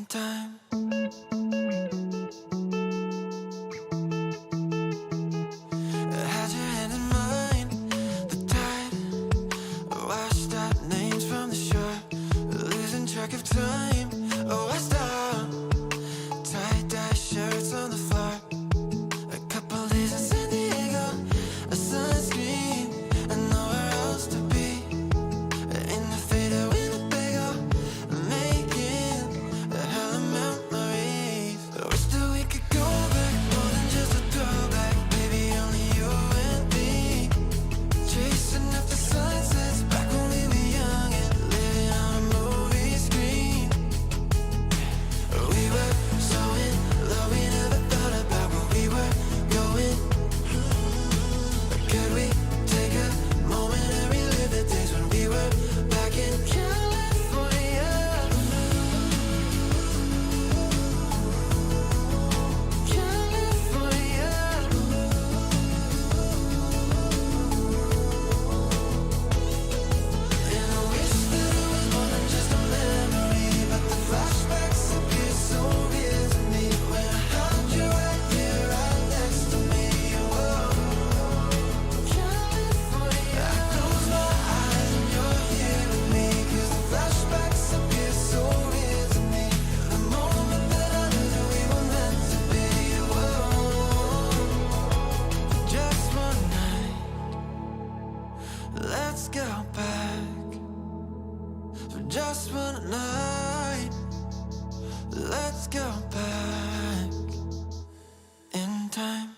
time. Had your hand in mine, the tide washed out names from the shore, losing track of time. Oh, I stopped, tie-dye shirts on the floor, a couple days in San Diego, a sunscreen, and nowhere else to be. In the fader Winnebago, making a hell of memories. I wish that we could go back, more than just a throwback. Baby, only you and me, chasing after sunsets back when we were young and living on a movie screen. We were so in love, we never thought about where we were going. Could we take a moment and relive the days when we were back in California? California. And I wish that it was more than just a memory, but the flashbacks appear so real to me when I held you right here, right next to me. Whoa. California. I close my eyes and you're here with me, 'cause the flashbacks appear so real to me. The moment that I knew that we were meant to be. Whoa. Just one night, let's go back. For just one night, let's go back in time.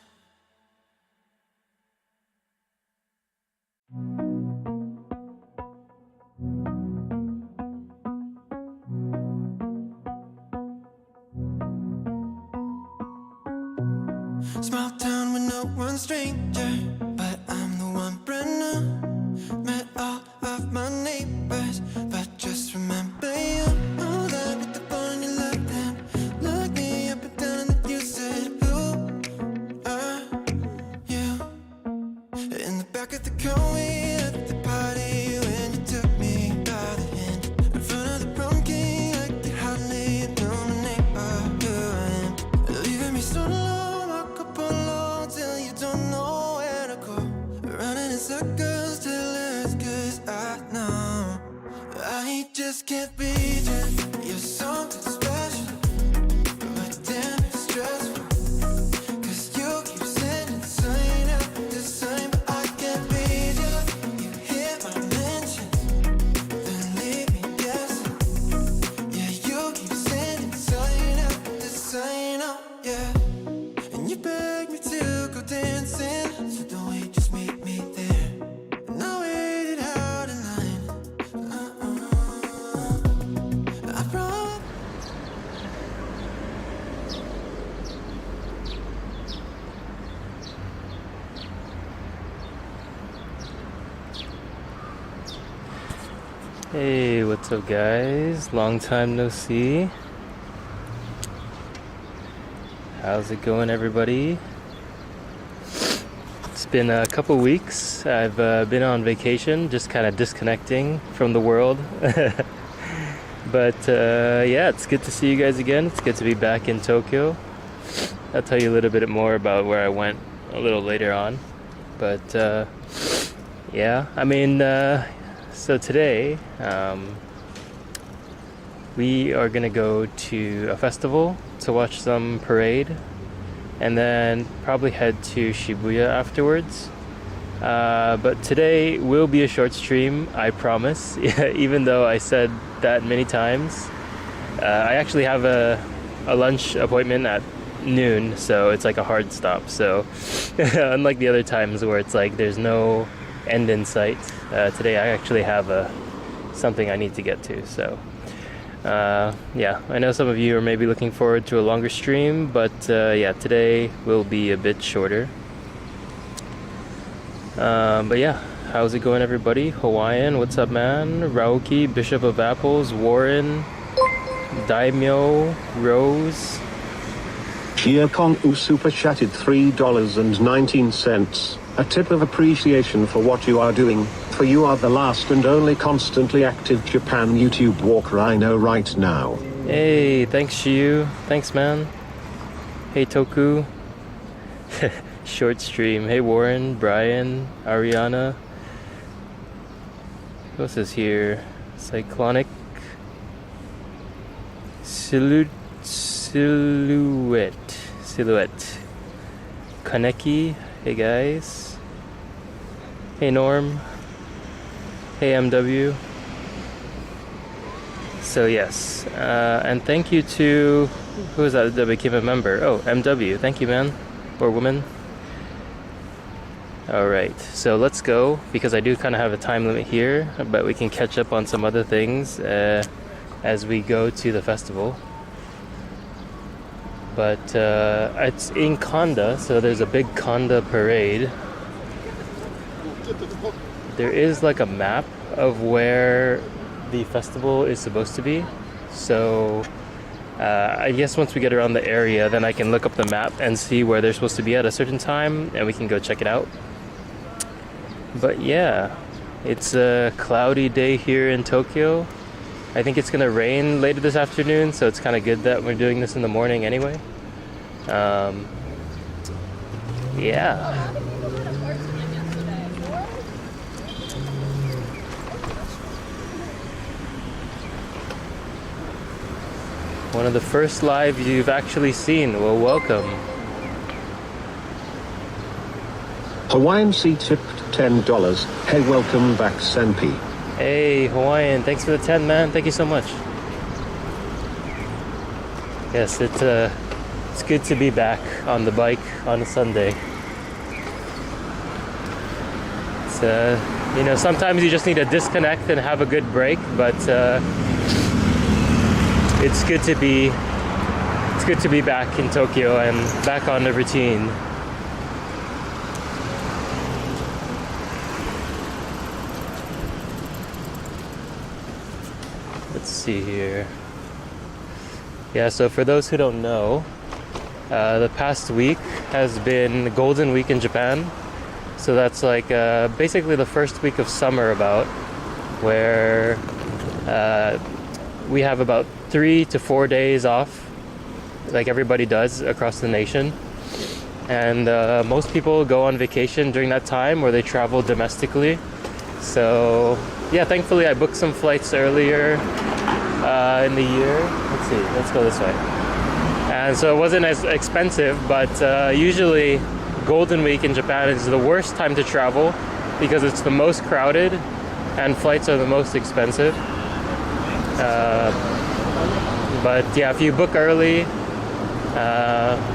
Small town with no one stranger, but I'm the one brand new. Met all of my neighbors, but just remember you. Oh, that with the bone in your left hand, look me up and down and you said, who are you? In the back of the car we at the party when you took me by the hand, in front of the prom king like you hardly know my name or who I am. Leaving me so low, walk up alone till you don't know where to go. Running in circles till it's 'cause I know I just can't beat you. You're something special, but damn it's stressful, 'cause you keep sending sign after sign, but I can't beat you. You hit my mention, then leave me guessing. Yeah, you keep sending sign after sign, oh yeah. And you beg me to go dancing, so don't wait, just meet me there. And I waited out in line. I promise. Hey, what's up, guys? Long time no see. How's it going, everybody? It's been a couple weeks. I've been on vacation, just kind of disconnecting from the world. But yeah, it's good to see you guys again. It's good to be back in Tokyo. I'll tell you a little bit more about where I went a little later on. But yeah, I mean, so today we are gonna go to a festival to watch some parade, and then probably head to Shibuya afterwards. But today will be a short stream, I promise. Even though I said that many times. I actually have a lunch appointment at noon, so it's like a hard stop. So unlike the other times where it's like there's no end in sight, today I actually have something I need to get to. So yeah, I know some of you are maybe looking forward to a longer stream, but yeah, today will be a bit shorter. But yeah, how's it going, everybody? Hawaiian, what's up, man? Rauki, Bishop of Apples, Warren, Daimyo, Rose. Chia Kong-u super chatted $3.19. A tip of appreciation for what you are doing, for you are the last and only constantly active Japan YouTube walker I know right now. Hey, thanks Shiu. Thanks man. Hey Toku. Short stream. Hey Warren, Brian, Ariana. Who else is here? Cyclonic. Silhouette. Kaneki. Hey guys. Hey Norm. Hey MW. So yes, and thank you to, who is that became a member? Oh, MW, thank you man, or woman. Alright, so let's go, because I do kind of have a time limit here, but we can catch up on some other things as we go to the festival. But it's in Kanda, so there's a big Kanda parade. There is like a map of where the festival is supposed to be, so I guess once we get around the area, then I can look up the map and see where they're supposed to be at a certain time, and we can go check it out. But yeah, it's a cloudy day here in Tokyo. I think it's gonna rain later this afternoon, so it's kind of good that we're doing this in the morning anyway. Yeah. One of the first lives you've actually seen. Well, welcome. Hawaiian Sea tipped $10. Hey, welcome back, Senpi. Hey, Hawaiian. Thanks for the 10, man. Thank you so much. Yes, it's good to be back on the bike on a Sunday. It's you know, sometimes you just need to disconnect and have a good break, but it's good to be back in Tokyo and back on the routine. Let's see here. Yeah, so for those who don't know, the past week has been Golden Week in Japan. So that's like basically the first week of summer about, where we have about 3 to 4 days off, like everybody does across the nation. And most people go on vacation during that time, or they travel domestically. So yeah, thankfully I booked some flights earlier in the year. Let's see, let's go this way. And so it wasn't as expensive, but usually Golden Week in Japan is the worst time to travel because it's the most crowded and flights are the most expensive. But yeah, if you book early,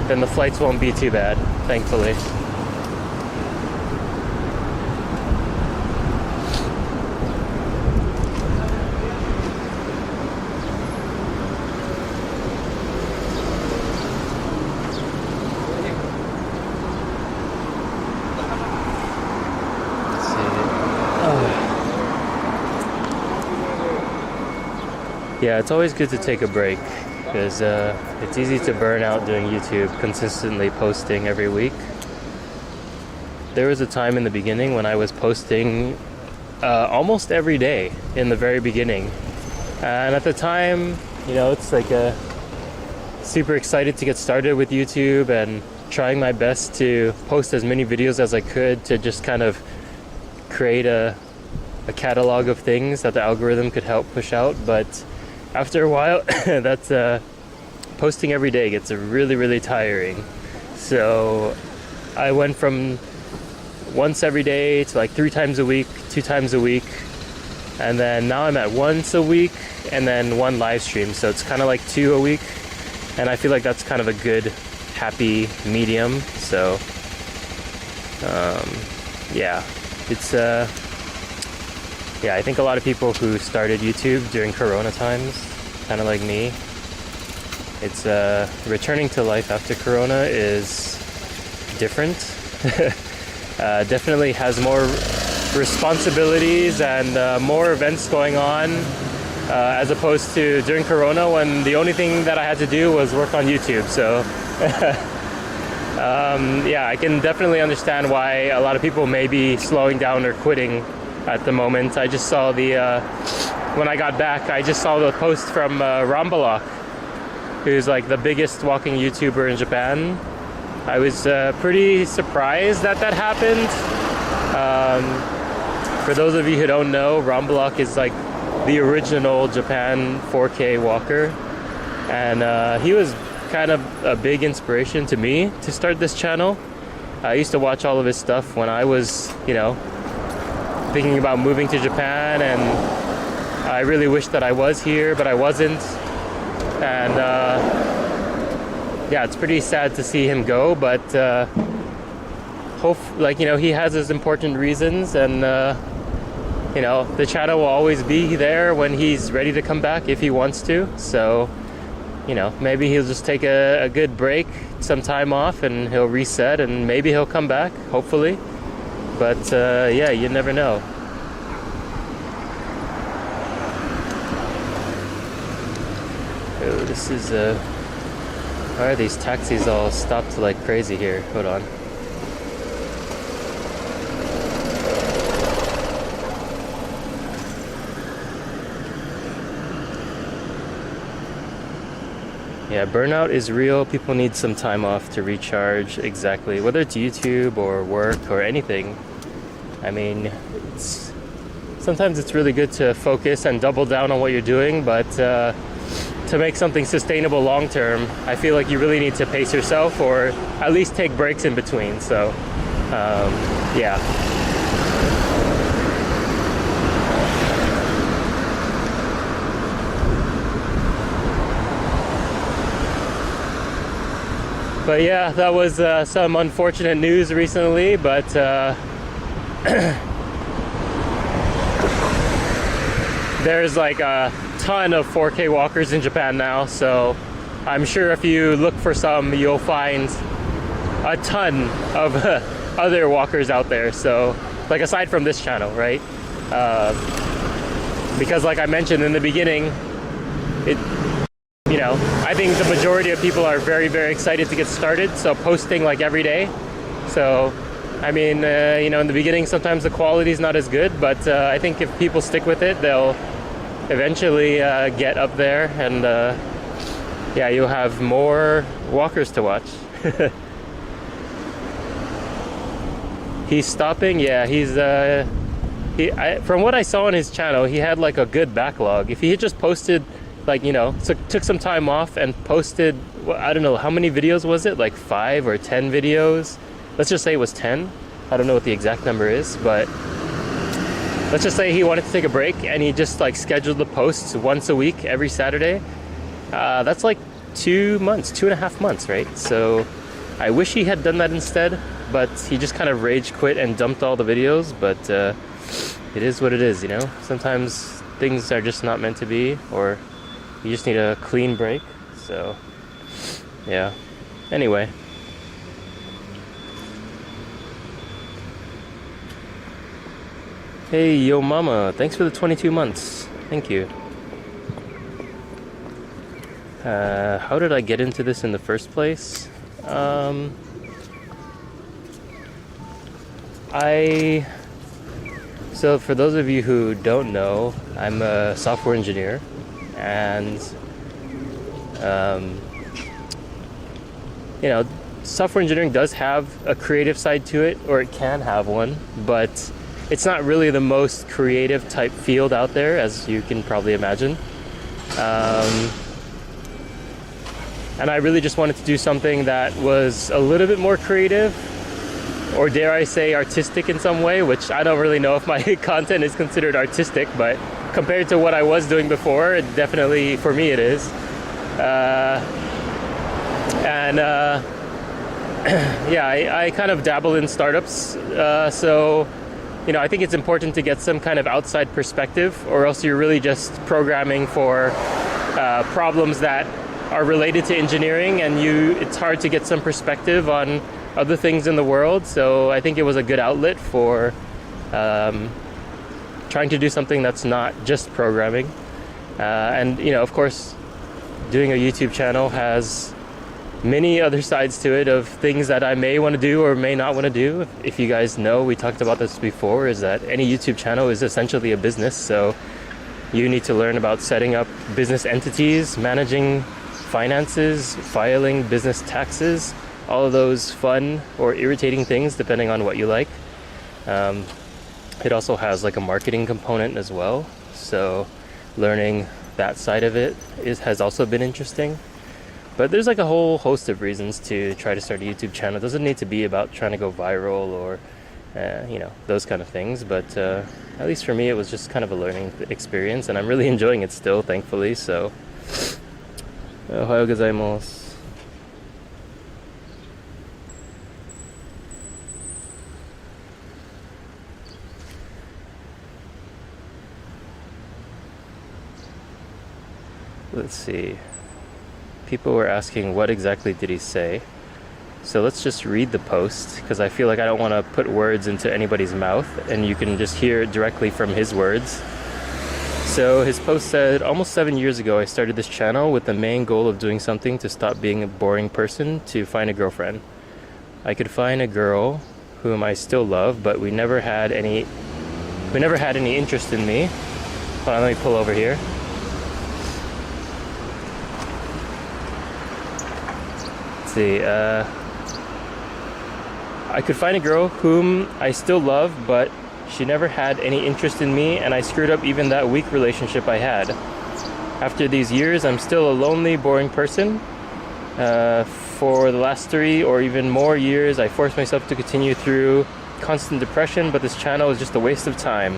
then the flights won't be too bad, thankfully. Yeah, it's always good to take a break because it's easy to burn out doing YouTube, consistently posting every week. There was a time in the beginning when I was posting almost every day in the very beginning. And at the time, you know, it's like super excited to get started with YouTube and trying my best to post as many videos as I could to just kind of create a catalog of things that the algorithm could help push out. But after a while, that's posting every day gets really, really tiring. So I went from once every day to like 3 times a week, 2 times a week, and then now I'm at once a week and then 1 live stream. So it's kind of like 2 a week, and I feel like that's kind of a good, happy medium. So yeah, it's yeah, I think a lot of people who started YouTube during Corona times, kind of like me, it's returning to life after Corona is different. Definitely has more responsibilities and more events going on, as opposed to during Corona when the only thing that I had to do was work on YouTube. So yeah, I can definitely understand why a lot of people may be slowing down or quitting at the moment. I just saw when I got back, I just saw the post from Rambalok who's like the biggest walking YouTuber in Japan. I was pretty surprised that that happened. For those of you who don't know, Ramblock is like the original Japan 4K walker, and he was kind of a big inspiration to me to start this channel. I used to watch all of his stuff when I was, you know, thinking about moving to Japan, and I really wished that I was here, but I wasn't. And yeah, it's pretty sad to see him go, but like, you know, he has his important reasons, and you know, the channel will always be there when he's ready to come back if he wants to. So, you know, maybe he'll just take a good break, some time off, and he'll reset, and maybe he'll come back, hopefully. But yeah, you never know. Oh, this is why are these taxis all stopped like crazy here? Hold on. Yeah, burnout is real. People need some time off to recharge, exactly. Whether it's YouTube or work or anything. I mean, sometimes it's really good to focus and double down on what you're doing, but to make something sustainable long term, I feel like you really need to pace yourself, or at least take breaks in between. So, yeah. But yeah, that was some unfortunate news recently, but there's like a ton of 4K walkers in Japan now, so I'm sure if you look for some, you'll find a ton of other walkers out there. So, like, aside from this channel, right? Because like I mentioned in the beginning, you know, I think the majority of people are very, very excited to get started, so posting like every day. So, I mean, you know, in the beginning, sometimes the quality is not as good, but I think if people stick with it, they'll eventually get up there, and yeah, you'll have more walkers to watch. He's stopping. Yeah, he's from what I saw on his channel, he had like a good backlog. If he had just posted, like, you know, took some time off and posted, I don't know, how many videos was it? Like 5 or 10 videos? Let's just say it was 10. I don't know what the exact number is, but let's just say he wanted to take a break and he just like scheduled the posts once a week, every Saturday. That's like 2 months, 2.5 months, right? So I wish he had done that instead, but he just kind of rage quit and dumped all the videos. But it is what it is, you know? Sometimes things are just not meant to be, or you just need a clean break. So yeah, anyway. Hey, yo mama, thanks for the 22 months. Thank you. How did I get into this in the first place? So for those of you who don't know, I'm a software engineer, and you know, software engineering does have a creative side to it, or it can have one, but it's not really the most creative type field out there, as you can probably imagine. And I really just wanted to do something that was a little bit more creative, or dare I say artistic in some way, which I don't really know if my content is considered artistic, but compared to what I was doing before, it definitely, for me, it is. Yeah, I kind of dabble in startups, so you know, I think it's important to get some kind of outside perspective, or else you're really just programming for problems that are related to engineering, and it's hard to get some perspective on other things in the world. So I think it was a good outlet for trying to do something that's not just programming. And you know, of course, doing a YouTube channel has many other sides to it, of things that I may want to do or may not want to do. If you guys know, we talked about this before, is that any YouTube channel is essentially a business. So you need to learn about setting up business entities, managing finances, filing business taxes, all of those fun or irritating things depending on what you like. It also has like a marketing component as well, so learning that side of it has also been interesting. But there's like a whole host of reasons to try to start a YouTube channel. It doesn't need to be about trying to go viral or those kind of things, but at least for me it was just kind of a learning experience, and I'm really enjoying it still, thankfully. So ohayou gozaimasu. Let's see. People were asking what exactly did he say. So let's just read the post, because I feel like I don't want to put words into anybody's mouth, and you can just hear it directly from his words. So his post said, almost 7 years ago I started this channel with the main goal of doing something to stop being a boring person, to find a girlfriend. I could find a girl whom I still love, but we never had any interest in me. Hold on, let me pull over here. See, I could find a girl whom I still love, but she never had any interest in me, and I screwed up even that weak relationship I had. After these years, I'm still a lonely, boring person. For the last 3 or even more years, I forced myself to continue through constant depression, but this channel is just a waste of time.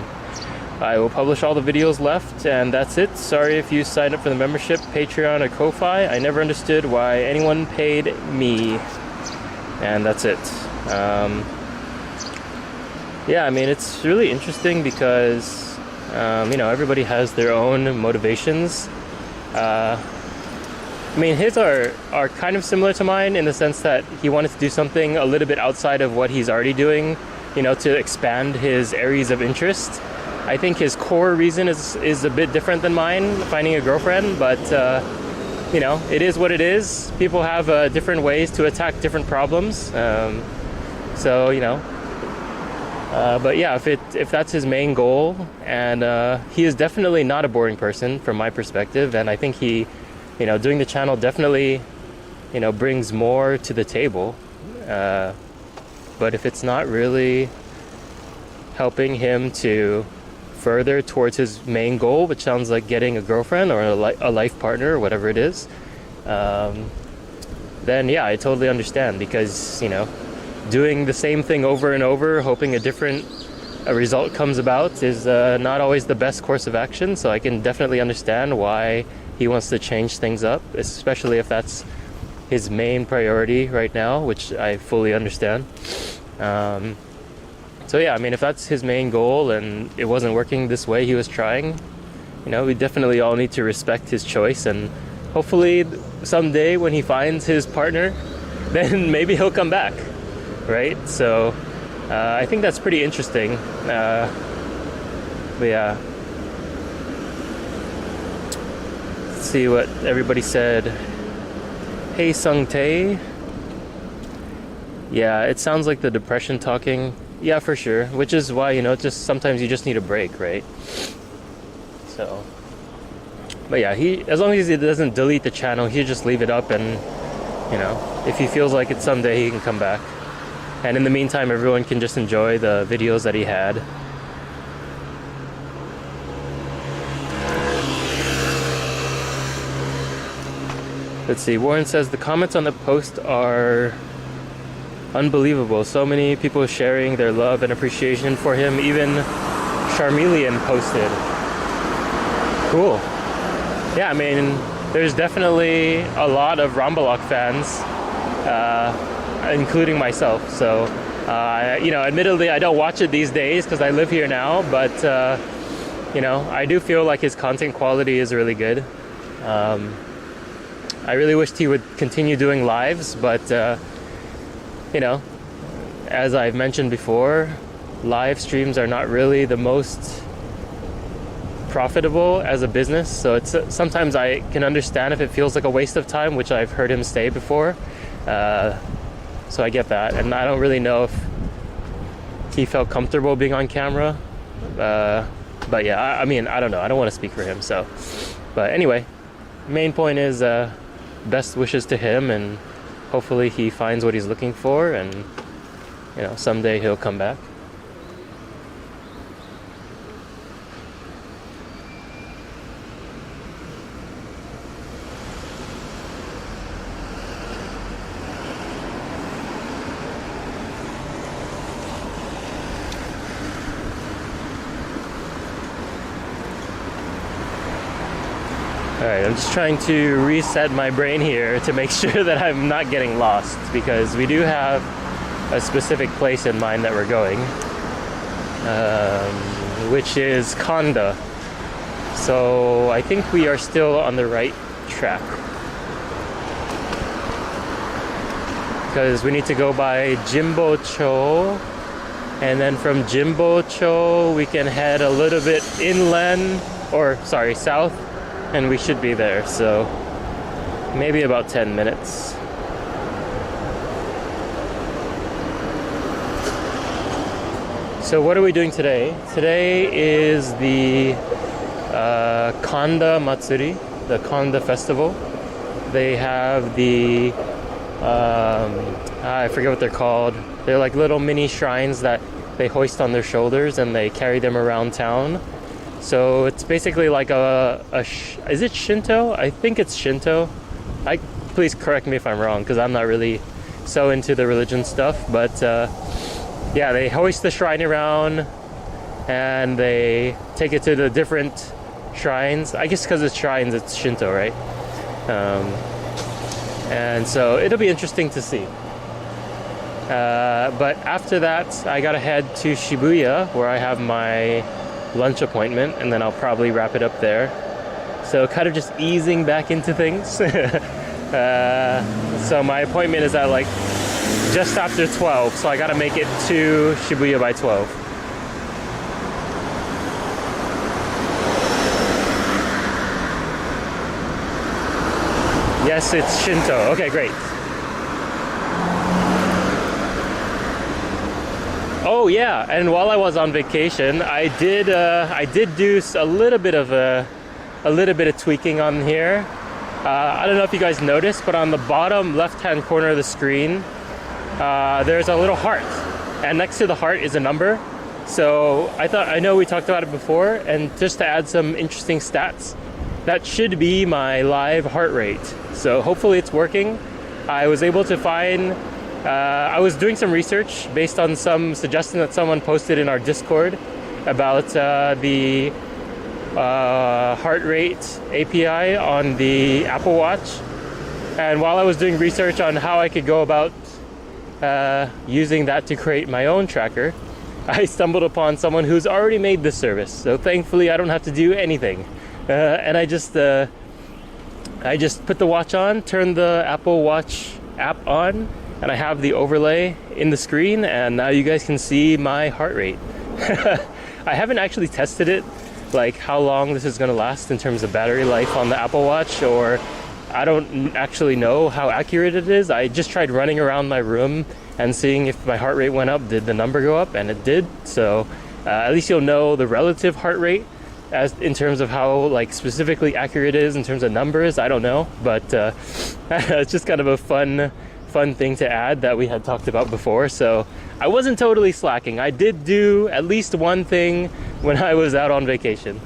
I will publish all the videos left, and that's it. Sorry if you signed up for the membership, Patreon, or Ko-Fi. I never understood why anyone paid me. And that's it. Yeah, I mean, it's really interesting because, everybody has their own motivations. I mean, his are kind of similar to mine in the sense that he wanted to do something a little bit outside of what he's already doing, to expand his areas of interest. I think his core reason is a bit different than mine, finding a girlfriend, but it is what it is. People have different ways to attack different problems. But yeah, if that's his main goal, and he is definitely not a boring person from my perspective, and I think he, doing the channel definitely, brings more to the table. But if it's not really helping him to further towards his main goal, which sounds like getting a girlfriend or a life partner or whatever it is, then yeah, I totally understand, because doing the same thing over and over, hoping a different result comes about, is not always the best course of action. So I can definitely understand why he wants to change things up, especially if that's his main priority right now, which I fully understand. So yeah, I mean, if that's his main goal and it wasn't working this way he was trying, we definitely all need to respect his choice, and hopefully someday when he finds his partner, then maybe he'll come back, right? So I think that's pretty interesting. But yeah, let's see what everybody said. Hey Sung Tae. Yeah, it sounds like the depression talking. Yeah, for sure. Which is why, just sometimes you just need a break, right? So, but yeah, as long as he doesn't delete the channel, he'll just leave it up, and, if he feels like it someday, he can come back. And in the meantime, everyone can just enjoy the videos that he had. Let's see, Warren says the comments on the post are unbelievable. So many people sharing their love and appreciation for him. Even Charmeleon posted. Cool. Yeah, I mean, there's definitely a lot of Rambalok fans, including myself. So, admittedly, I don't watch it these days because I live here now, but, I do feel like his content quality is really good. I really wished he would continue doing lives, but, as I've mentioned before, live streams are not really the most profitable as a business. So it's sometimes I can understand if it feels like a waste of time, which I've heard him say before. So I get that, and I don't really know if he felt comfortable being on camera. But yeah, I mean, I don't know. I don't want to speak for him. So, but anyway, main point is best wishes to him, and hopefully he finds what he's looking for, and you know, someday he'll come back. Alright, I'm just trying to reset my brain here to make sure that I'm not getting lost, because we do have a specific place in mind that we're going, which is Kanda. So I think we are still on the right track, because we need to go by Jimbocho, and then from Jimbocho we can head a little bit inland, or sorry, south, and we should be there. So maybe about 10 minutes. So what are we doing today? Today is the Kanda Matsuri, the Kanda festival. They have the I forget what they're called. They're like little mini shrines that they hoist on their shoulders and they carry them around town. So it's basically like is it Shinto? I think it's Shinto. Please correct me if I'm wrong, because I'm not really so into the religion stuff. But yeah, they hoist the shrine around and they take it to the different shrines. I guess because it's shrines, it's Shinto, right? And so it'll be interesting to see. But after that, I gotta head to Shibuya, where I have my lunch appointment, and then I'll probably wrap it up there. So kind of just easing back into things. So my appointment is at like just after 12, so I gotta make it to Shibuya by 12. Yes, it's Shinto. Okay, great. Oh yeah, and while I was on vacation, I did do a little bit of tweaking on here. I don't know if you guys noticed, but on the bottom left-hand corner of the screen, there's a little heart, and next to the heart is a number. So I know we talked about it before, and just to add some interesting stats, that should be my live heart rate. So hopefully it's working. I was able to find. I was doing some research based on some suggestion that someone posted in our Discord about the heart rate API on the Apple Watch. And while I was doing research on how I could go about using that to create my own tracker, I stumbled upon someone who's already made this service. So thankfully I don't have to do anything. And I just put the watch on, turned the Apple Watch app on, and I have the overlay in the screen, and now you guys can see my heart rate. I haven't actually tested it, like how long this is going to last in terms of battery life on the Apple Watch, or I don't actually know how accurate it is. I just tried running around my room and seeing if my heart rate went up, did the number go up, and it did. So at least you'll know the relative heart rate as in terms of how like specifically accurate it is in terms of numbers. I don't know, but it's just kind of a fun thing to add that we had talked about before. So I wasn't totally slacking. I did do at least one thing when I was out on vacation.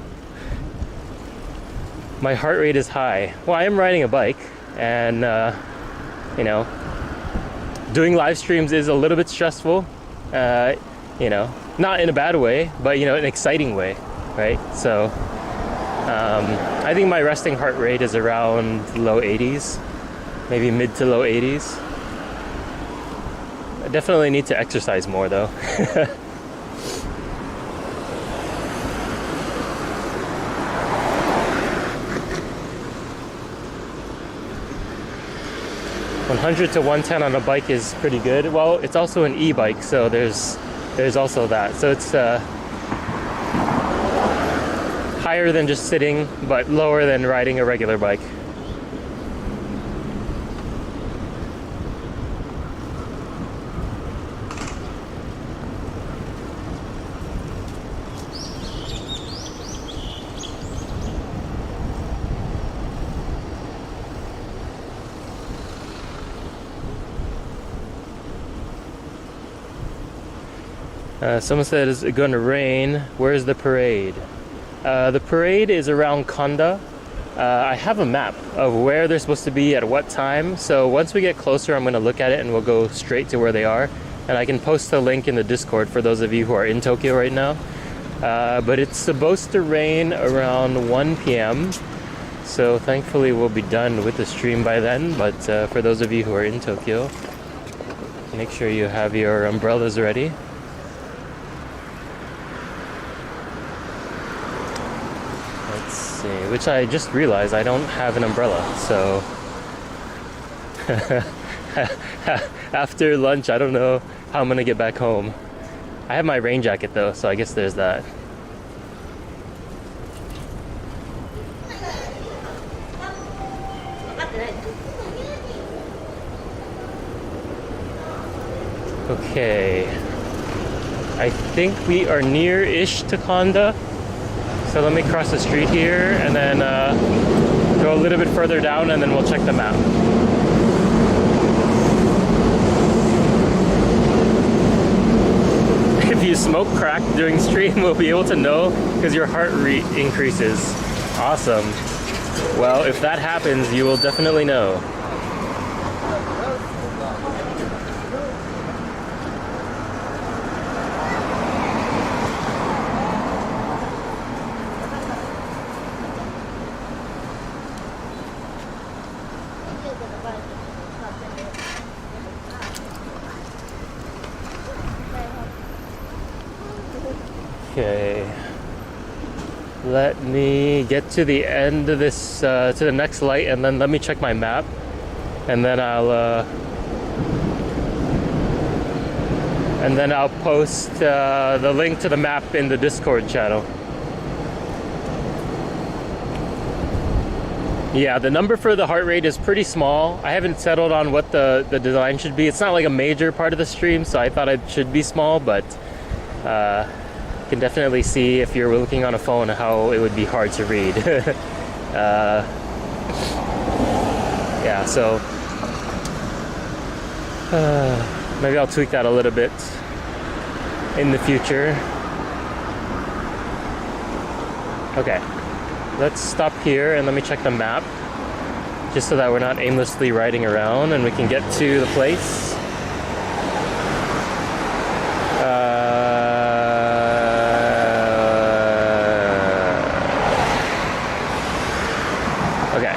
My heart rate is high. Well, I am riding a bike, and you know, doing live streams is a little bit stressful. You know, not in a bad way, but you know, an exciting way, right? So I think my resting heart rate is around low 80s, maybe mid to low 80s. I definitely need to exercise more though. 100 to 110 on a bike is pretty good. Well, it's also an e-bike, so there's also that. So it's higher than just sitting, but lower than riding a regular bike. Someone said, is it going to rain? Where's the parade? The parade is around Kanda. I have a map of where they're supposed to be at what time. So once we get closer, I'm going to look at it and we'll go straight to where they are. And I can post the link in the Discord for those of you who are in Tokyo right now. But it's supposed to rain around 1 p.m. So thankfully we'll be done with the stream by then. But for those of you who are in Tokyo, make sure you have your umbrellas ready. Let's see, which I just realized I don't have an umbrella, so after lunch I don't know how I'm gonna get back home. I have my rain jacket though, so I guess there's that. Okay, I think we are near-ish to Kanda. So let me cross the street here and then go a little bit further down and then we'll check the map. If you smoke crack during stream, we'll be able to know because your heart rate increases. Awesome. Well, if that happens, you will definitely know. Okay, let me get to the end of this, to the next light, and then let me check my map, and then I'll post the link to the map in the Discord channel. Yeah, the number for the heart rate is pretty small. I haven't settled on what the design should be. It's not like a major part of the stream, so I thought it should be small, but can definitely see if you're looking on a phone how it would be hard to read. Yeah, so maybe I'll tweak that a little bit in the future. Okay, let's stop here and let me check the map just so that we're not aimlessly riding around and we can get to the place. Okay,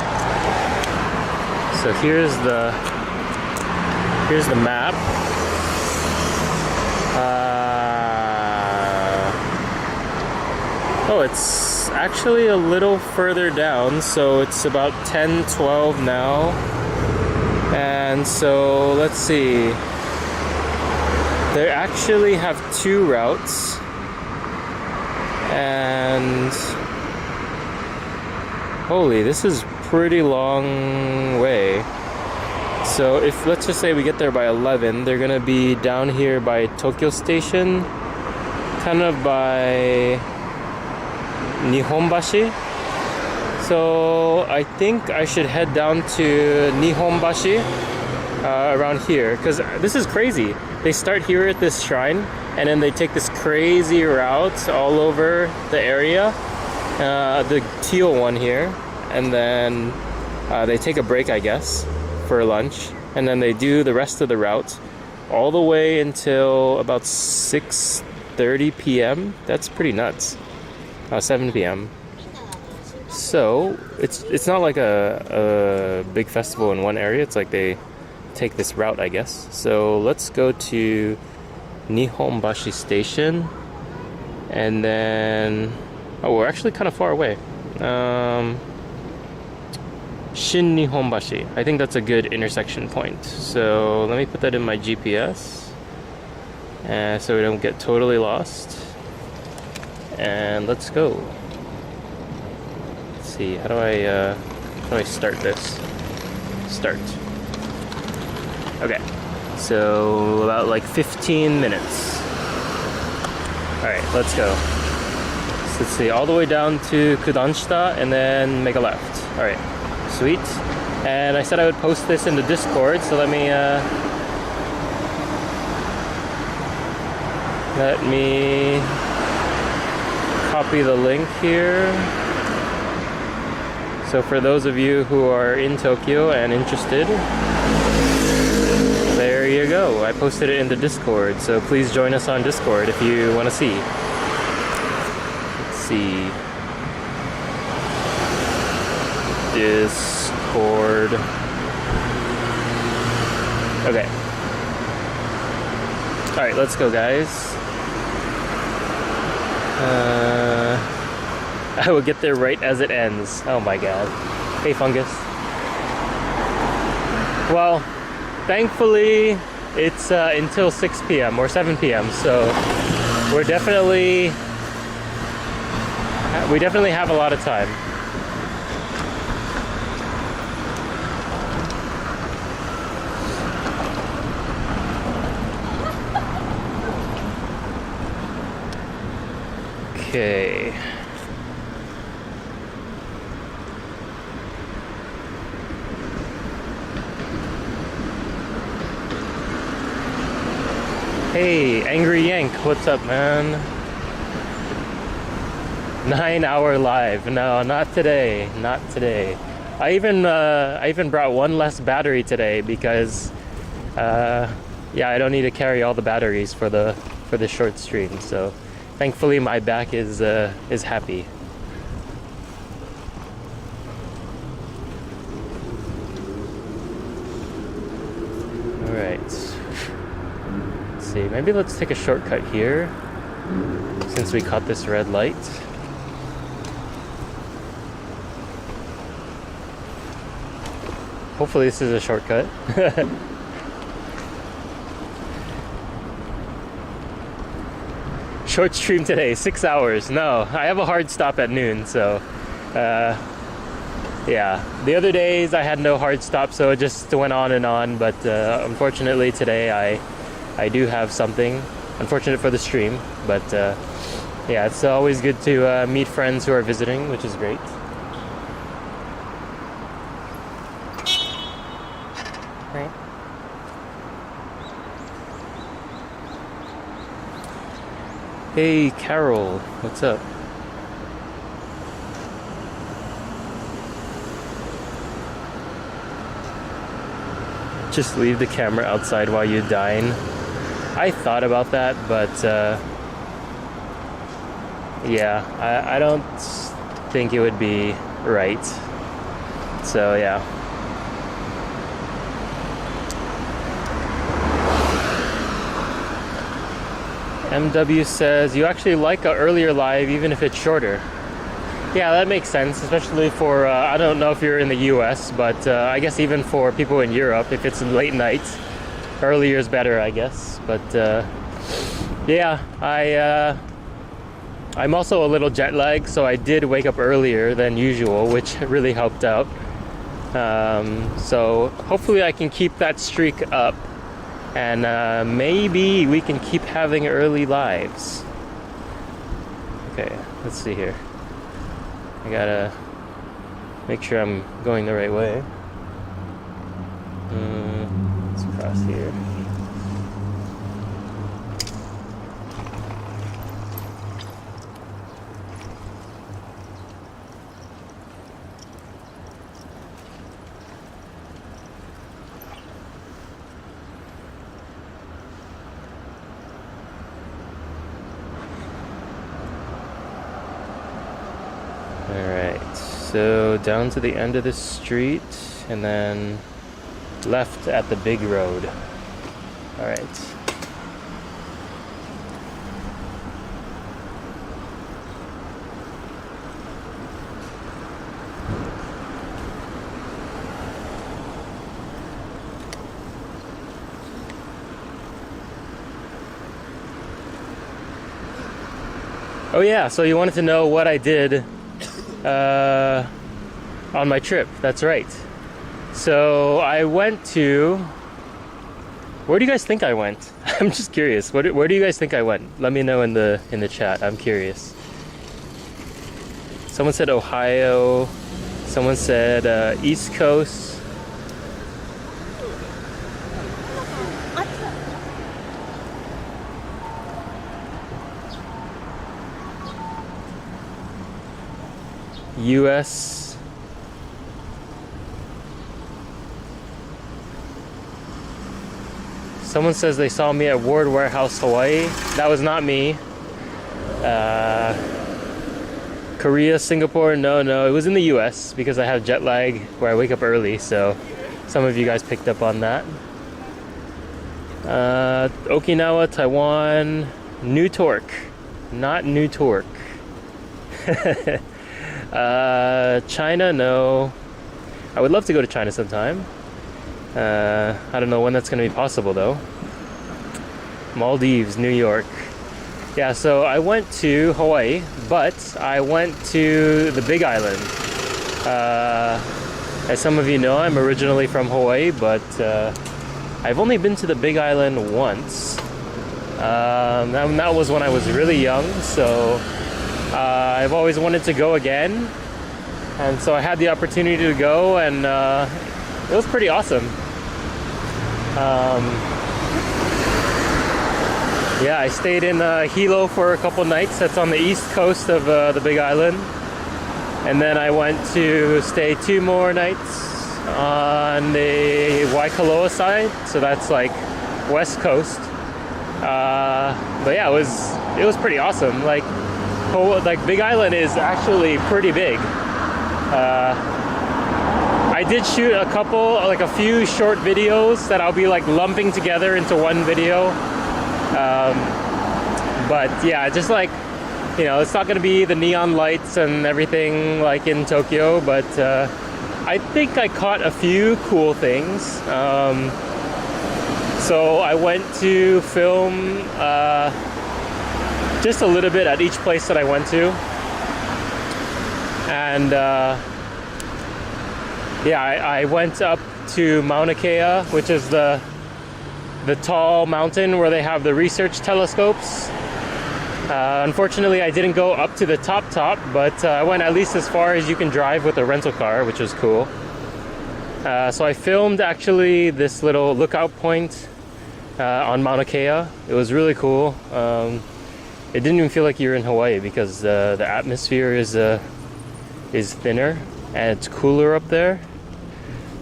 so here's the map. Oh, it's actually a little further down, so it's about 10:12 now. And so let's see. They actually have two routes, and holy, this is pretty long way. So if, let's just say we get there by 11, they're gonna be down here by Tokyo Station, kind of by Nihonbashi. So I think I should head down to Nihonbashi around here, because this is crazy. They start here at this shrine and then they take this crazy route all over the area, the teal one here, and then they take a break, I guess, for lunch, and then they do the rest of the route all the way until about 6:30 p.m. That's pretty nuts. 7 p.m. So it's not like a big festival in one area. It's like they take this route, I guess. So let's go to Nihonbashi Station, and then we're actually kind of far away. Shin Nihonbashi. I think that's a good intersection point. So let me put that in my GPS, so we don't get totally lost. And let's go. Let's see, how do I start this? Start. Okay, so about like 15 minutes. All right, let's go. So let's see, all the way down to Kudanshita and then make a left. All right, sweet. And I said I would post this in the Discord, so let me Let me copy the link here. So for those of you who are in Tokyo and interested, there you go. I posted it in the Discord, so please join us on Discord if you want to see. Let's see. Discord. Okay. Alright, let's go, guys. I will get there right as it ends. Oh my god. Hey, Fungus. Well, thankfully, it's until 6 p.m. or 7 p.m. So we definitely have a lot of time. Okay. Hey, Angry Yank, what's up, man? 9-hour live. No, not today. Not today. I even brought one less battery today because yeah, I don't need to carry all the batteries for the short stream. So thankfully my back is happy. All right. Maybe let's take a shortcut here since we caught this red light. Hopefully this is a shortcut. Short stream today, 6 hours. No, I have a hard stop at noon, so yeah. The other days I had no hard stop, so it just went on and on, but unfortunately today I do have something. Unfortunate for the stream, but yeah, it's always good to meet friends who are visiting, which is great. Right. Hey, Carol, what's up? Just leave the camera outside while you dine. I thought about that, but yeah, I don't think it would be right. So yeah. MW says, you actually like an earlier live even if it's shorter. Yeah, that makes sense, especially for, I don't know if you're in the US, but I guess even for people in Europe, if it's late night, earlier is better, I guess. But yeah, I'm also a little jet lagged, so I did wake up earlier than usual, which really helped out. So hopefully I can keep that streak up, and maybe we can keep having early lives. Okay, let's see here. I gotta make sure I'm going the right way. Let's cross here. Alright, so down to the end of the street and then left at the big road. Alright. Oh yeah, so you wanted to know what I did on my trip. That's right. So I went to... Where do you guys think I went? I'm just curious. Where do you guys think I went? Let me know in the chat. I'm curious. Someone said Ohio. Someone said East Coast. US. Someone says they saw me at Ward Warehouse, Hawaii. That was not me. Korea, Singapore, no, it was in the US because I have jet lag where I wake up early, so some of you guys picked up on that. Okinawa, Taiwan, New Torque, not New Torque. China, no. I would love to go to China sometime. I don't know when that's going to be possible though. Maldives, New York. Yeah, so I went to Hawaii, but I went to the Big Island. As some of you know, I'm originally from Hawaii, but I've only been to the Big Island once. That was when I was really young, so I've always wanted to go again. And so I had the opportunity to go, and it was pretty awesome. Yeah, I stayed in Hilo for a couple nights. That's on the east coast of the Big Island. And then I went to stay 2 more nights on the Waikoloa side. So that's like west coast. But yeah, it was pretty awesome. Like Big Island is actually pretty big. I did shoot a few short videos that I'll be like lumping together into one video. But yeah, just like, you know, it's not going to be the neon lights and everything like in Tokyo, but I think I caught a few cool things. So I went to film just a little bit at each place that I went to. And yeah, I went up to Mauna Kea, which is the tall mountain where they have the research telescopes. Unfortunately, I didn't go up to the top, but I went at least as far as you can drive with a rental car, which was cool. So I filmed actually this little lookout point on Mauna Kea. It was really cool. It didn't even feel like you were in Hawaii because the atmosphere is thinner and it's cooler up there.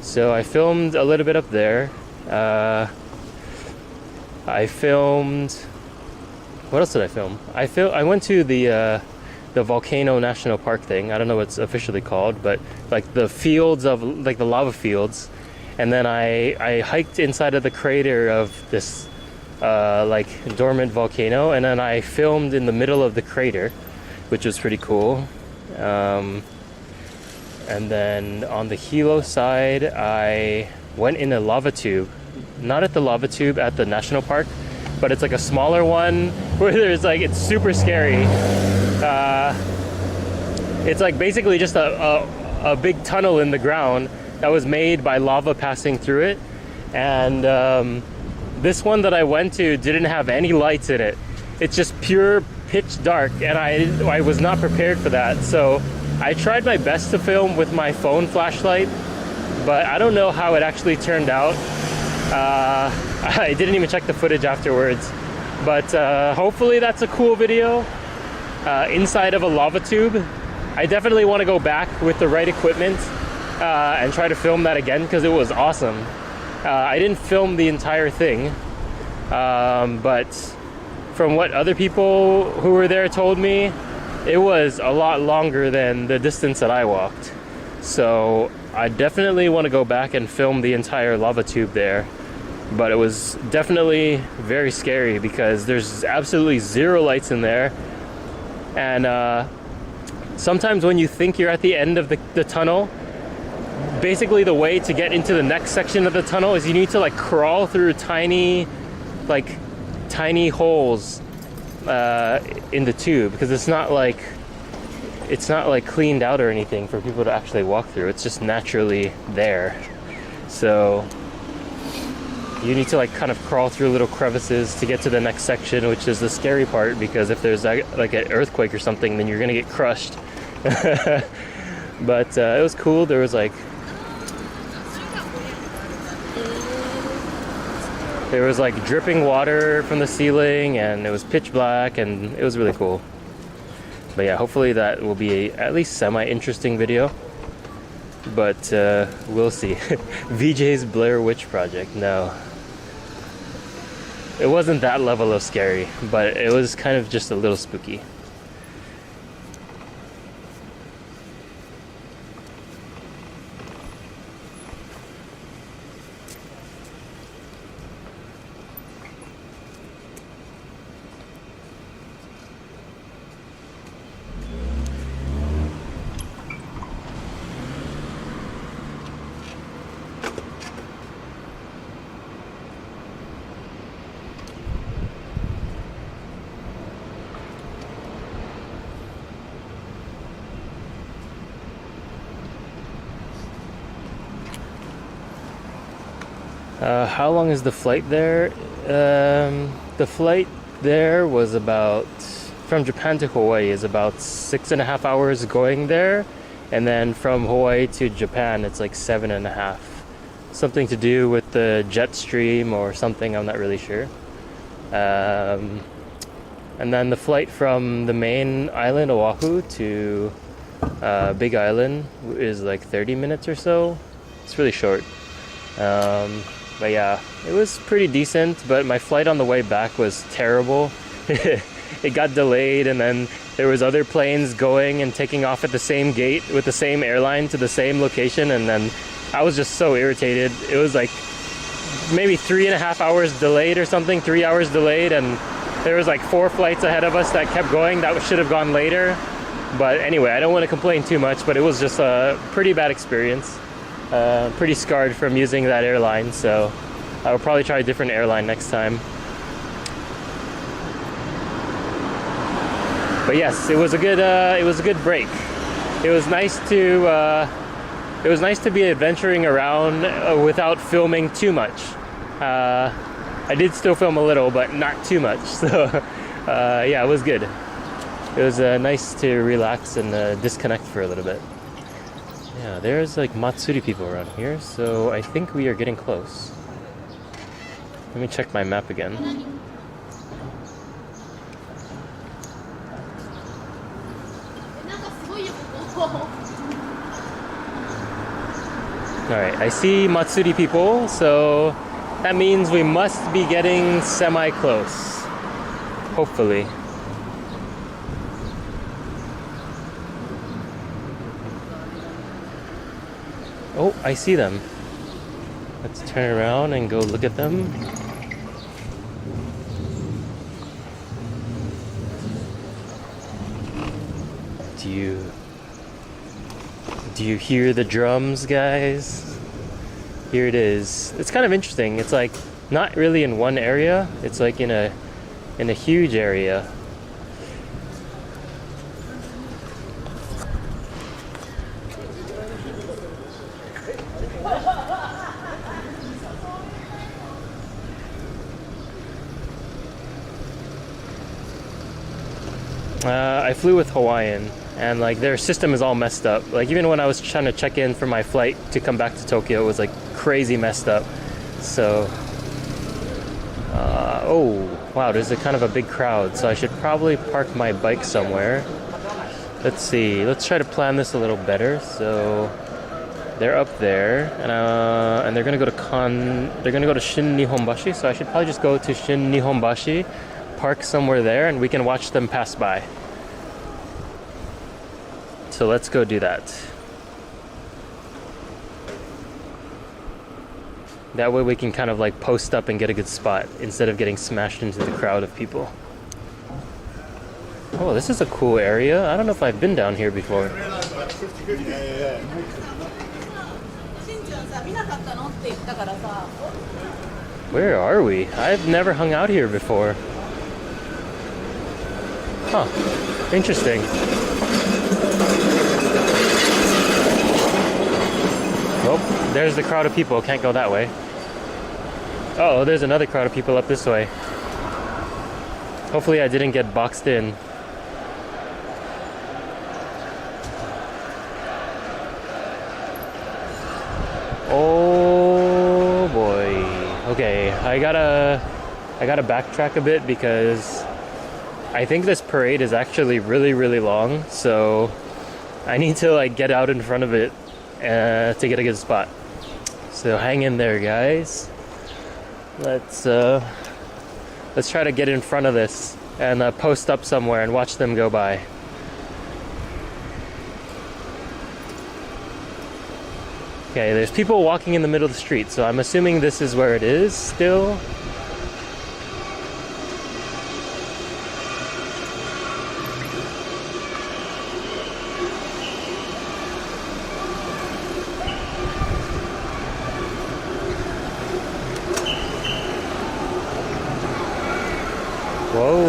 So I filmed a little bit up there. I filmed. What else did I film? I went to the Volcano National Park thing. I don't know what it's officially called, but like the fields of like the lava fields, and then I hiked inside of the crater of this like dormant volcano, and then I filmed in the middle of the crater, which was pretty cool. And then on the Hilo side, I went in a lava tube. Not at the lava tube at the national park, but it's like a smaller one where there's like, it's super scary. It's like basically just a big tunnel in the ground that was made by lava passing through it. And this one that I went to didn't have any lights in it. It's just pure pitch dark, and I was not prepared for that. So I tried my best to film with my phone flashlight, but I don't know how it actually turned out. I didn't even check the footage afterwards, but hopefully that's a cool video inside of a lava tube. I definitely want to go back with the right equipment and try to film that again because it was awesome. I didn't film the entire thing, but from what other people who were there told me, it was a lot longer than the distance that I walked. So I definitely want to go back and film the entire lava tube there. But it was definitely very scary because there's absolutely zero lights in there. And sometimes when you think you're at the end of the tunnel, basically the way to get into the next section of the tunnel is you need to like crawl through tiny holes in the tube, because it's not like cleaned out or anything for people to actually walk through. It's just naturally there. So you need to like kind of crawl through little crevices to get to the next section, which is the scary part, because if there's like an earthquake or something, then you're gonna get crushed. But it was cool. There was like dripping water from the ceiling, and it was pitch black, and it was really cool. But yeah, hopefully that will be a at least semi-interesting video. But we'll see. VJ's Blair Witch Project. No. It wasn't that level of scary, but it was kind of just a little spooky. How long is the flight there? The flight there was about, from Japan to Hawaii is about 6.5 hours going there, and then from Hawaii to Japan it's like 7.5. Something to do with the jet stream or something, I'm not really sure. And then the flight from the main island, Oahu, to Big Island is like 30 minutes or so. It's really short. But yeah, it was pretty decent, but my flight on the way back was terrible. It got delayed, and then there was other planes going and taking off at the same gate with the same airline to the same location, and then I was just so irritated. It was like maybe 3.5 hours delayed or something, 3 hours delayed, and there was like 4 flights ahead of us that kept going that should have gone later. But anyway, I don't want to complain too much, but it was just a pretty bad experience. Pretty scarred from using that airline, so I will probably try a different airline next time. But yes, it was a good break. It was nice to be adventuring around without filming too much. I did still film a little, but not too much. So yeah, it was good. It was nice to relax and disconnect for a little bit. Yeah, there's like Matsuri people around here, so I think we are getting close. Let me check my map again. Alright, I see Matsuri people, so that means we must be getting semi-close. Hopefully. Oh, I see them. Let's turn around and go look at them. Do you hear the drums, guys? Here it is. It's kind of interesting. It's like not really in one area. It's like in a huge area. I flew with Hawaiian, and like their system is all messed up. Like even when I was trying to check in for my flight to come back to Tokyo, it was like crazy messed up. So, oh wow, there's a kind of a big crowd. So I should probably park my bike somewhere. Let's see. Let's try to plan this a little better. So they're up there, and they're gonna go to They're gonna go to Shin Nihonbashi. So I should probably just go to Shin Nihonbashi, park somewhere there, and we can watch them pass by. So let's go do that. That way we can kind of like post up and get a good spot instead of getting smashed into the crowd of people. Oh, this is a cool area. I don't know if I've been down here before. Where are we? I've never hung out here before. Huh. Interesting. Oh, there's the crowd of people. Can't go that way. Oh, there's another crowd of people up this way. Hopefully I didn't get boxed in. Oh boy. Okay, I gotta backtrack a bit because I think this parade is actually really long, so I need to like get out in front of it to get a good spot. So hang in there, guys. Let's try to get in front of this and post up somewhere and watch them go by. Okay, there's people walking in the middle of the street, so I'm assuming this is where it is still. Whoa.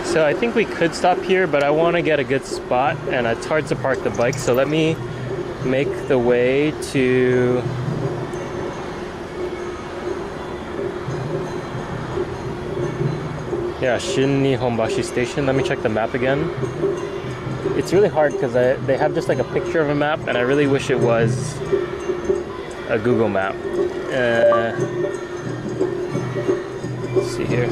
So I think we could stop here, but I want to get a good spot and it's hard to park the bike, so let me make the way to Shin-Nihonbashi Station. Let me check the map again. It's really hard because they have just like a picture of a map and I really wish it was a Google map. Let's see here.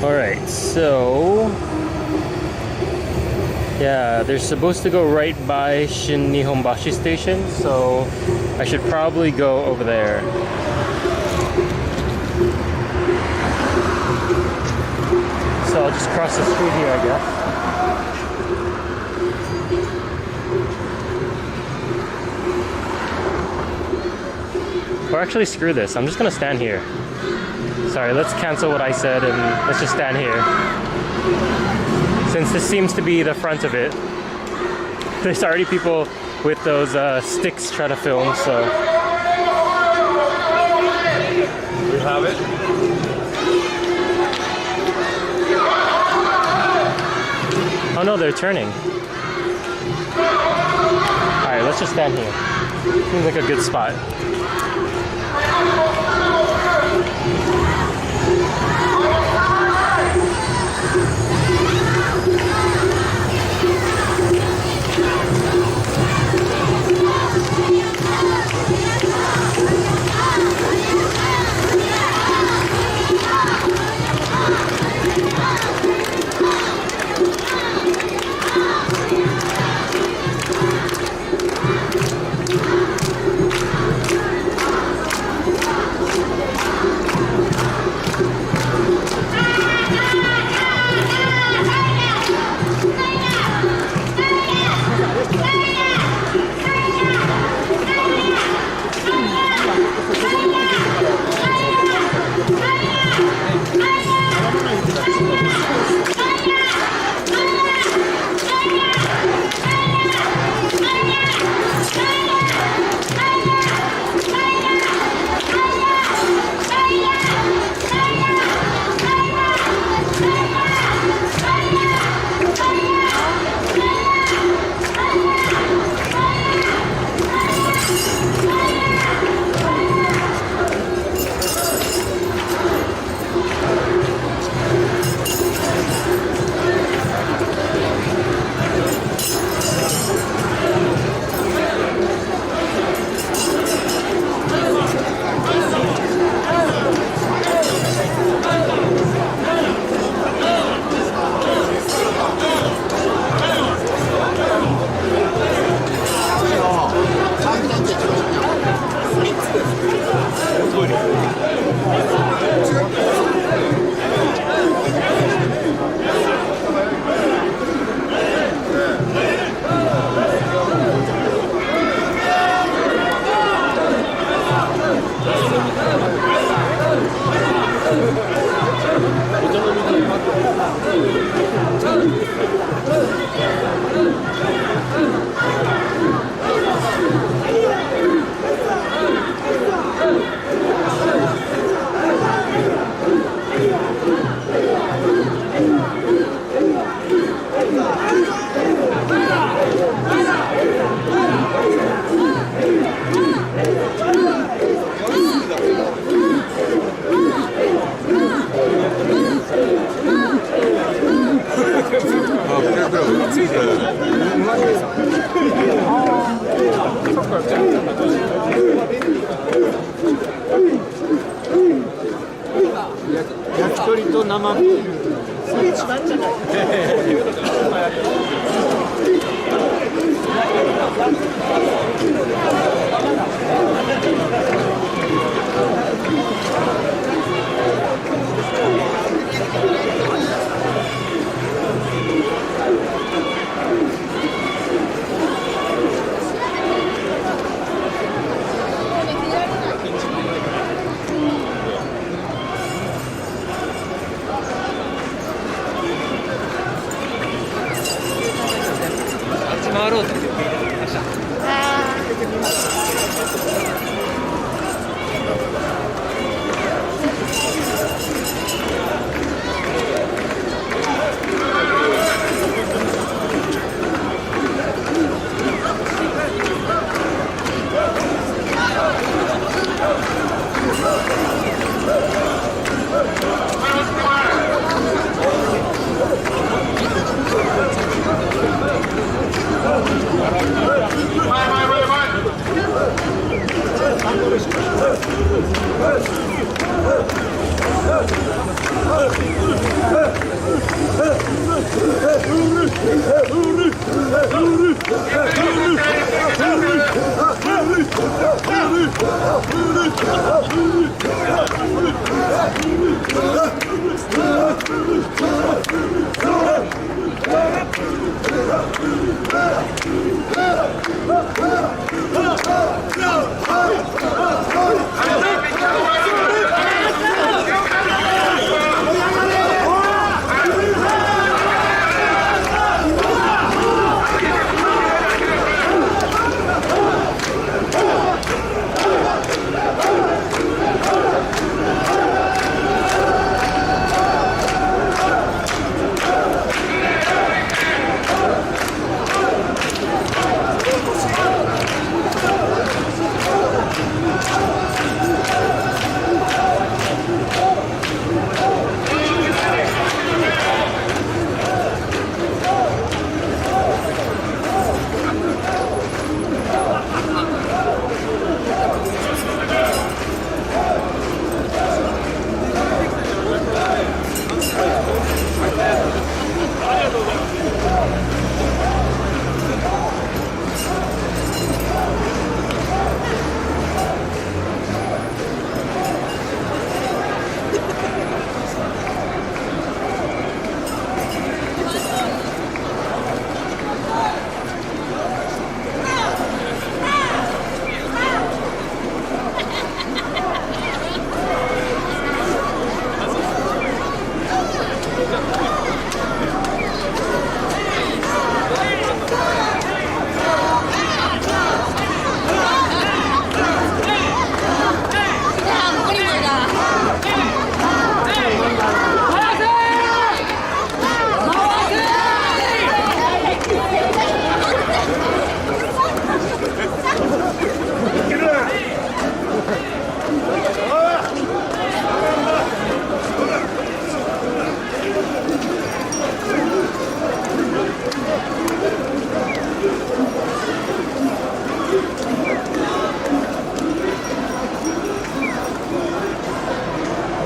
Alright, so yeah, they're supposed to go right by Shin-Nihonbashi Station, so I should probably go over there. So I'll just cross the street here, I guess. Or actually, screw this. I'm just gonna stand here. Sorry, let's cancel what I said and let's just stand here. Since this seems to be the front of it. There's already people with those sticks trying to film, so. We have it. Oh no, they're turning. Alright, let's just stand here. Seems like a good spot.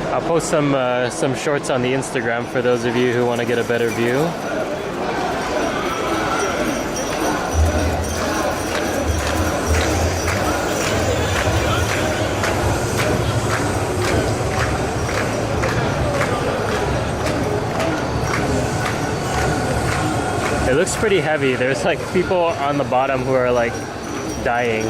I'll post some shorts on the Instagram for those of you who want to get a better view. It looks pretty heavy. There's like people on the bottom who are like dying.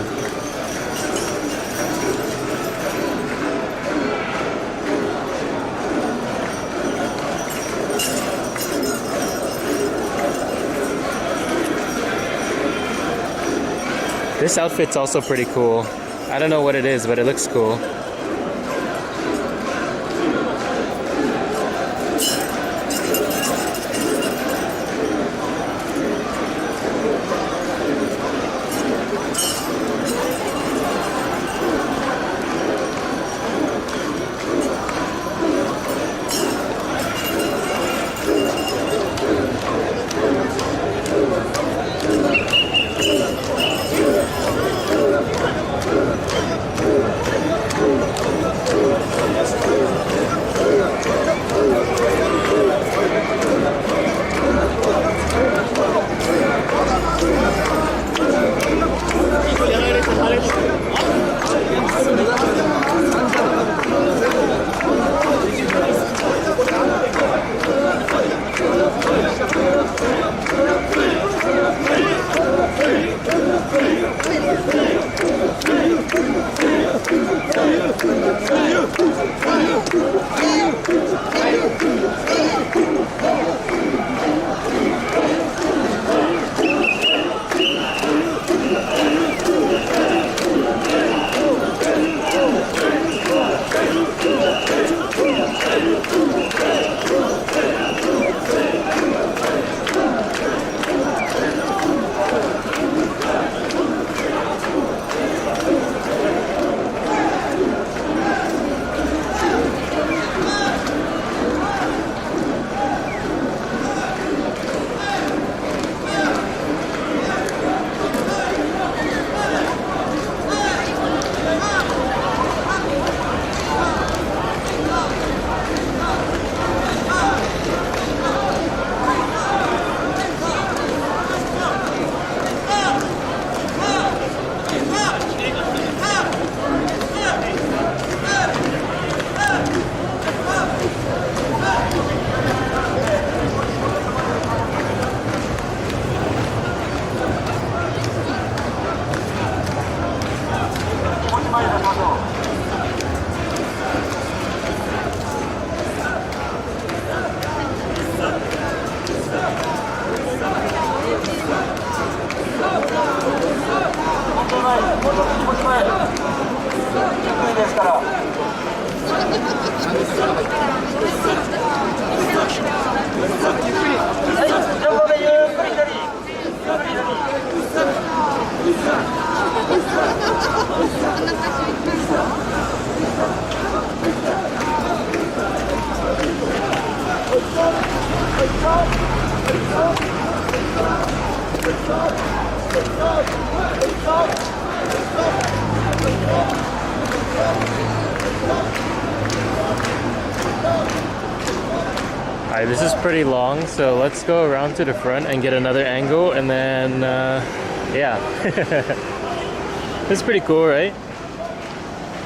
This outfit's also pretty cool. I don't know what it is, but it looks cool. Alright, this is pretty long, so let's go around to the front and get another angle, and then, yeah. This is pretty cool, right?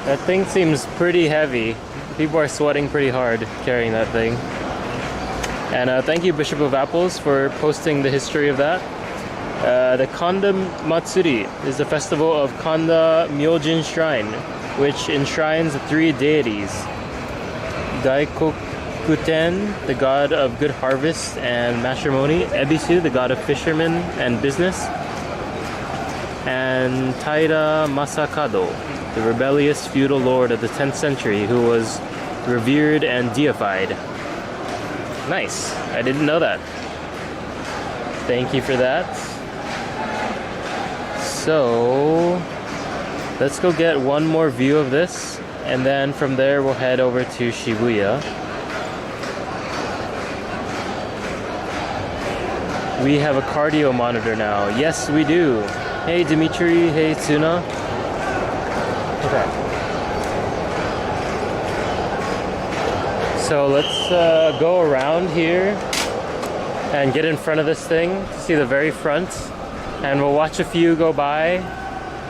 That thing seems pretty heavy. People are sweating pretty hard carrying that thing. And thank you, Bishop of Apples, for posting the history of that. The Kanda Matsuri is the festival of Kanda Myojin Shrine, which enshrines the three deities. Daikokuten, the god of good harvest and matrimony. Ebisu, the god of fishermen and business. And Taira Masakado, the rebellious feudal lord of the 10th century who was revered and deified. Nice. I didn't know that. Thank you for that. So, let's go get one more view of this, and then from there we'll head over to Shibuya. We have a cardio monitor now. Yes, we do. Hey, Dimitri. Hey, Tsuna. Okay. So let's go around here and get in front of this thing to see the very front, and we'll watch a few go by,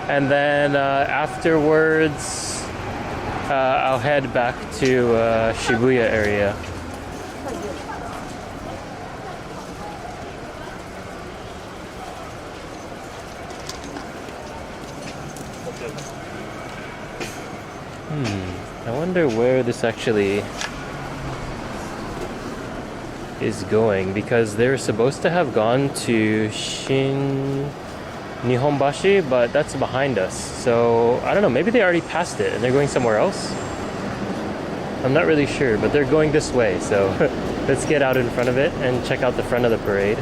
and then afterwards I'll head back to Shibuya area. I wonder where this actually is going, because they're supposed to have gone to Shin Nihonbashi, but that's behind us. So I don't know, maybe they already passed it and they're going somewhere else. I'm not really sure, but they're going this way, so let's get out in front of it and check out the front of the parade.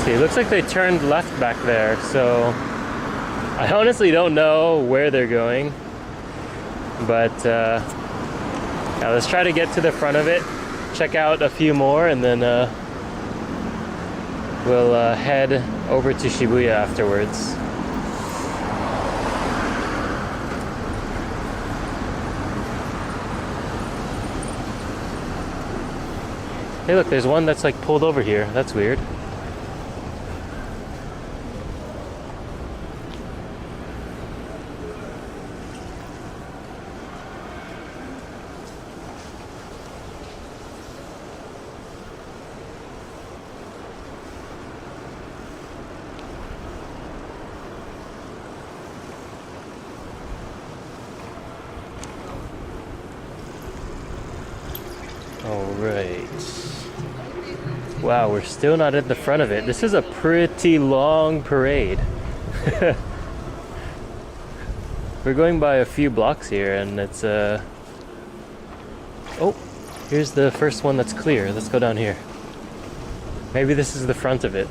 It looks like they turned left back there, so I honestly don't know where they're going, but now let's try to get to the front of it, check out a few more, and then we'll head over to Shibuya afterwards. Hey look, there's one that's like pulled over here. That's weird. Alright. Wow, we're still not at the front of it. This is a pretty long parade. We're going by a few blocks here, and it's oh, here's the first one that's clear. Let's go down here. Maybe this is the front of it.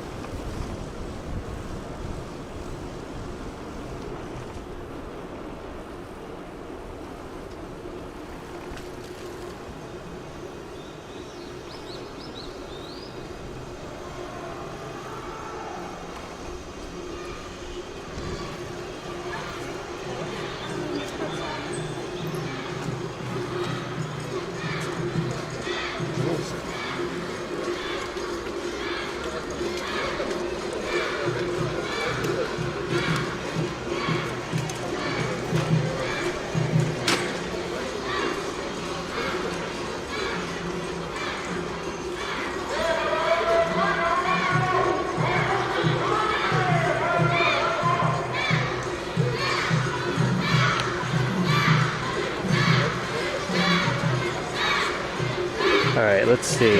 Alright, let's see.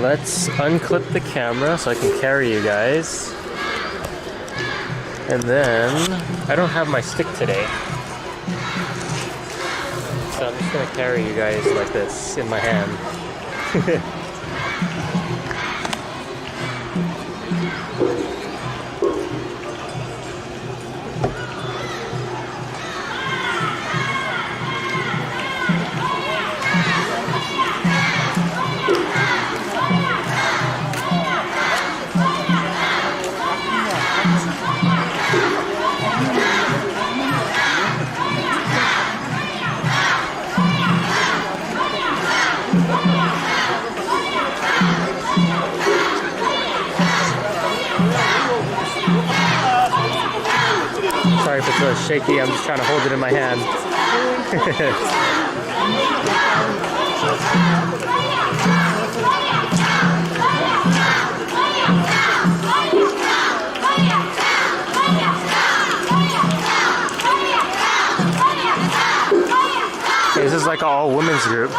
Let's unclip the camera so I can carry you guys. And then, I don't have my stick today. So I'm just gonna carry you guys like this in my hand. Sorry if it's a little shaky, I'm just trying to hold it in my hand. This is like an all women's group.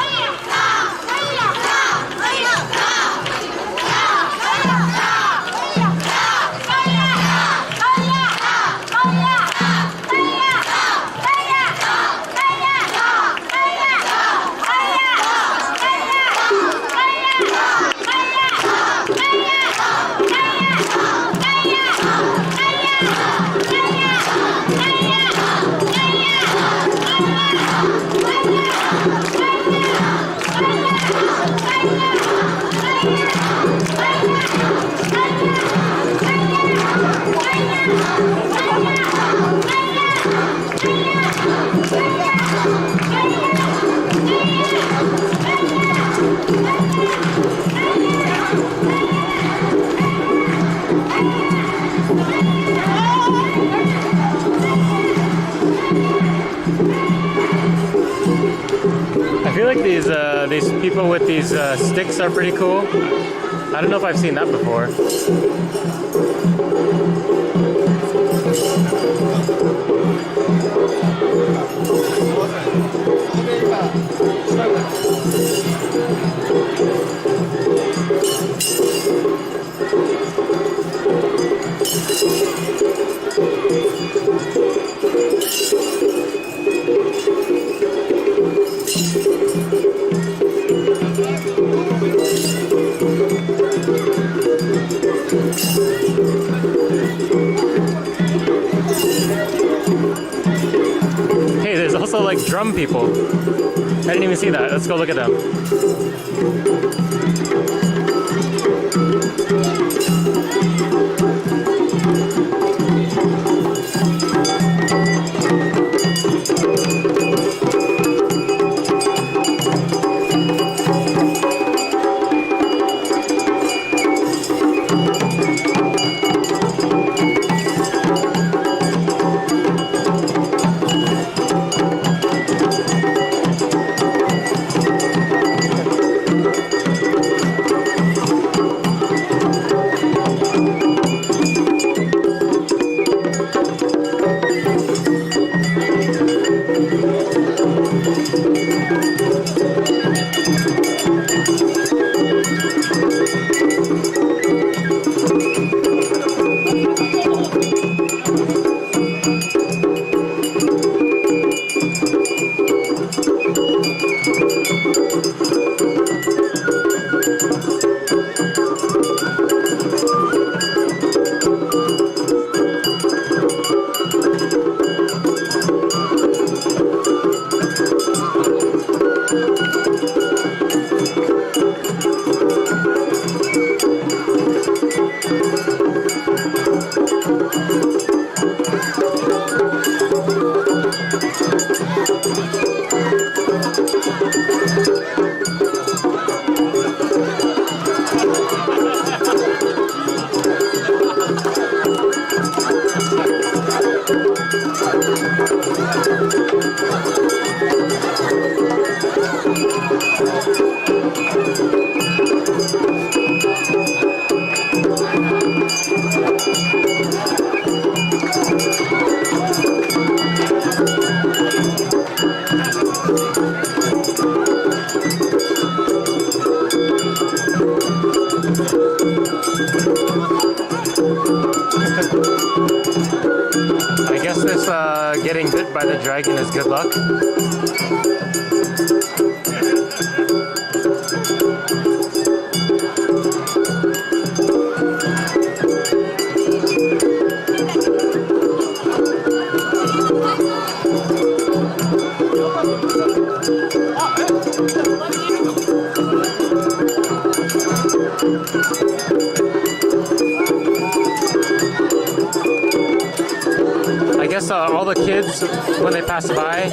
I feel like these people with these sticks are pretty cool. I don't know if I've seen that before. Hey, there's also like drum people. I didn't even see that. Let's go look at them. dragon is good luck. I guess all the kids, when they pass by,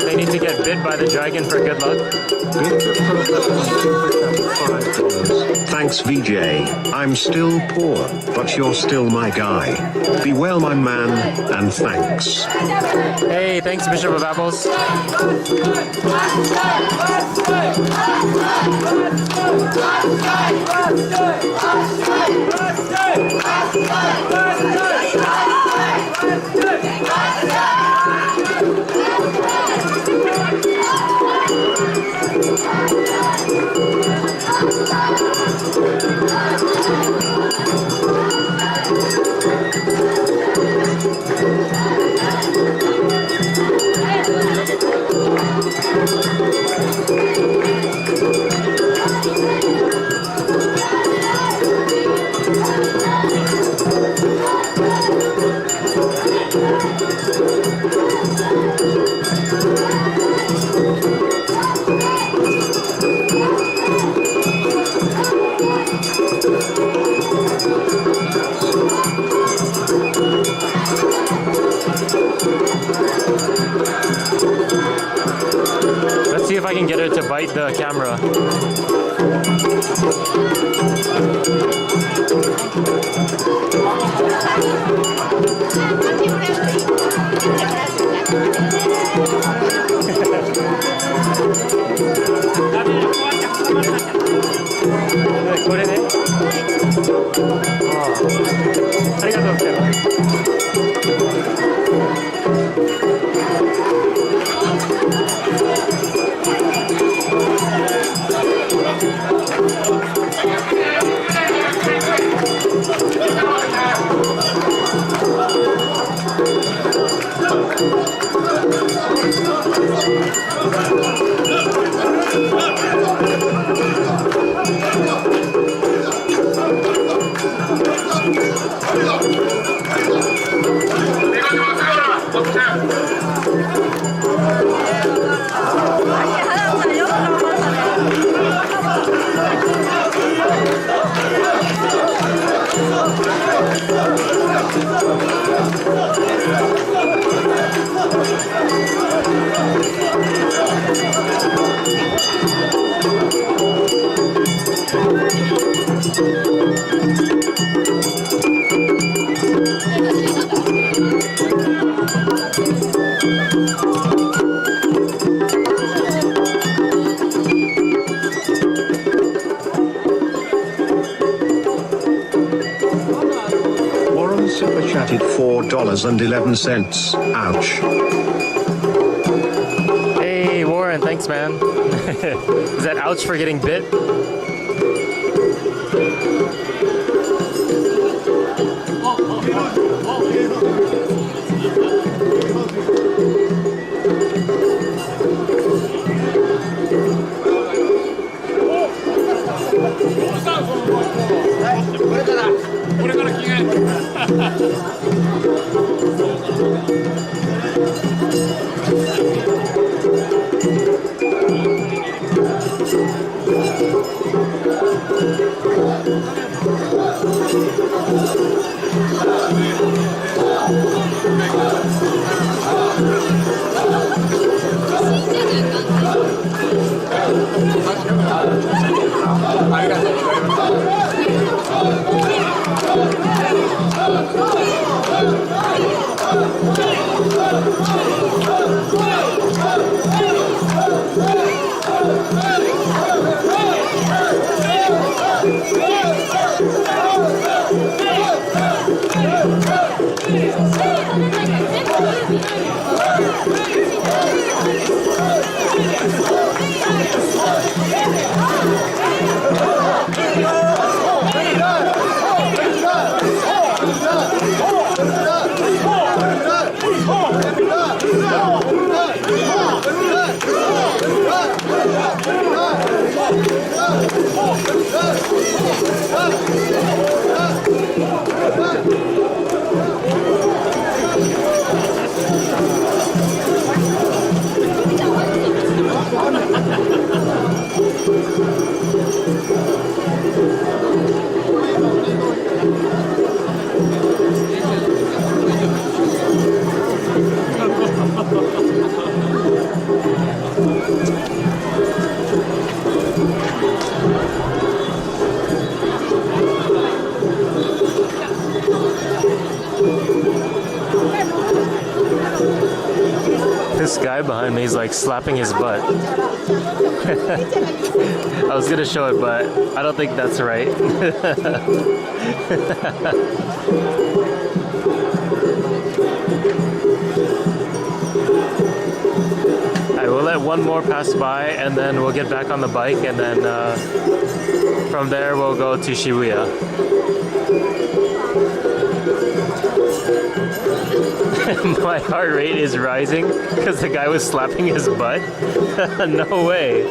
they need to get bit by the dragon for good luck. Thanks, VJ. I'm still poor, but you're still my guy. Be well, my man, and thanks. Hey, thanks, Bishop of Apples. Let's see if I can get her to bite the camera. Warren super chatted $4.11. Ouch. Hey, Warren, thanks, man. Is that ouch for getting bit? This guy behind me is like slapping his butt. I was gonna show it, but I don't think that's right. Alright, we'll let one more pass by and then we'll get back on the bike, and then from there we'll go to Shibuya. My heart rate is rising because the guy was slapping his butt. No way.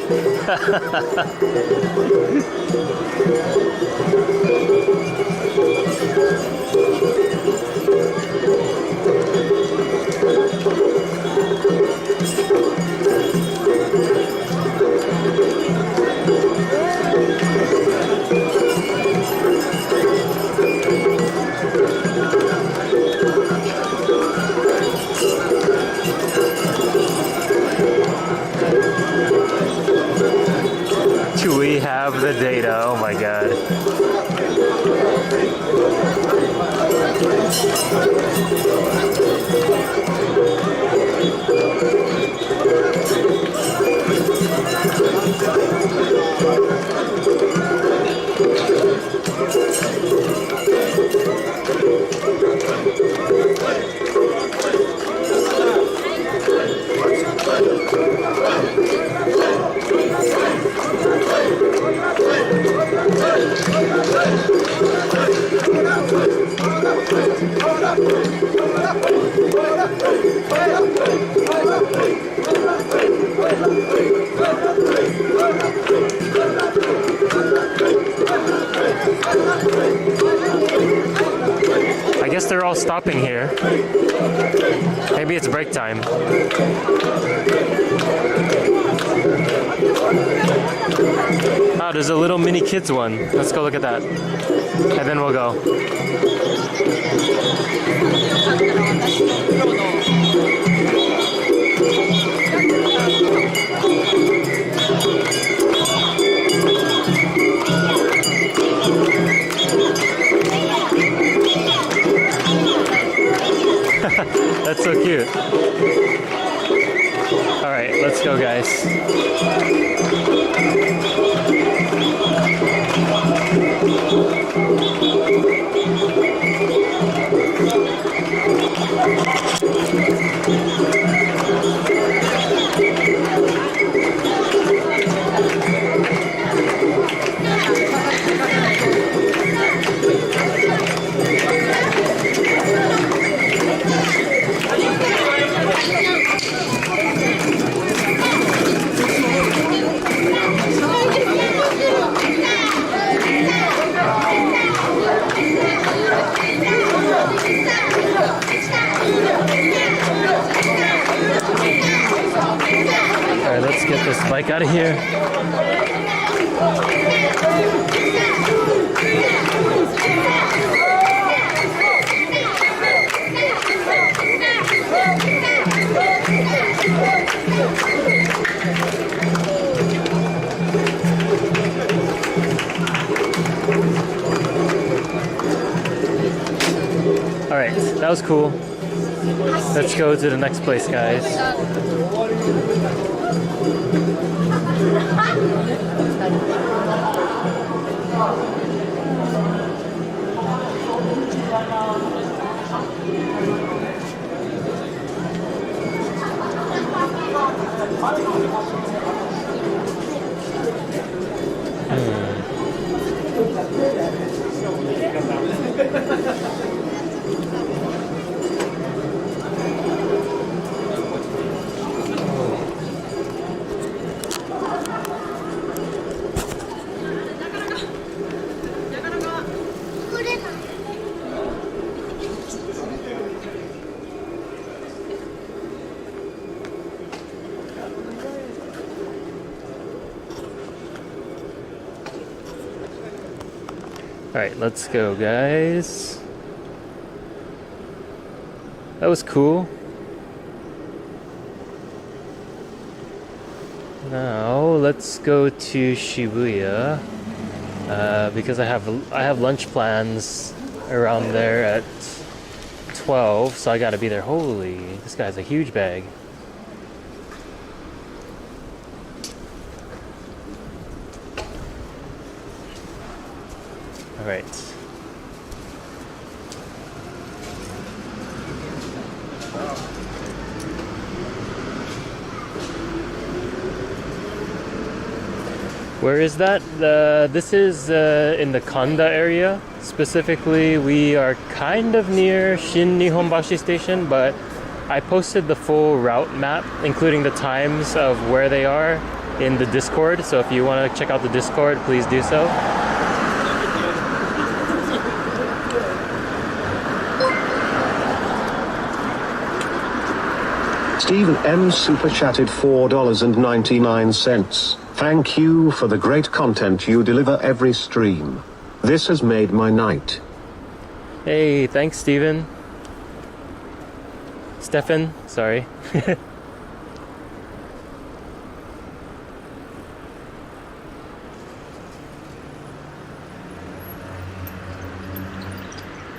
Do we have the data? Oh my god. I guess they're all stopping here. Maybe it's break time. Oh, there's a little mini kids one. Let's go look at that. And then we'll go. That's so cute. All right, let's go, guys. Alright, let's get this bike out of here. Alright, that was cool. Let's go to the next place, guys. Alright, let's go, guys. That was cool. Now let's go to Shibuya because I have lunch plans around there at 12, so I gotta be there. Holy, this guy's a huge bag. All right. Where is that? This is in the Kanda area. Specifically, we are kind of near Shin Nihonbashi Station, but I posted the full route map, including the times of where they are, in the Discord. So if you want to check out the Discord, please do so. Stephen M. super chatted $4.99. Thank you for the great content you deliver every stream. This has made my night. Hey, thanks, Steven. Stefan, sorry.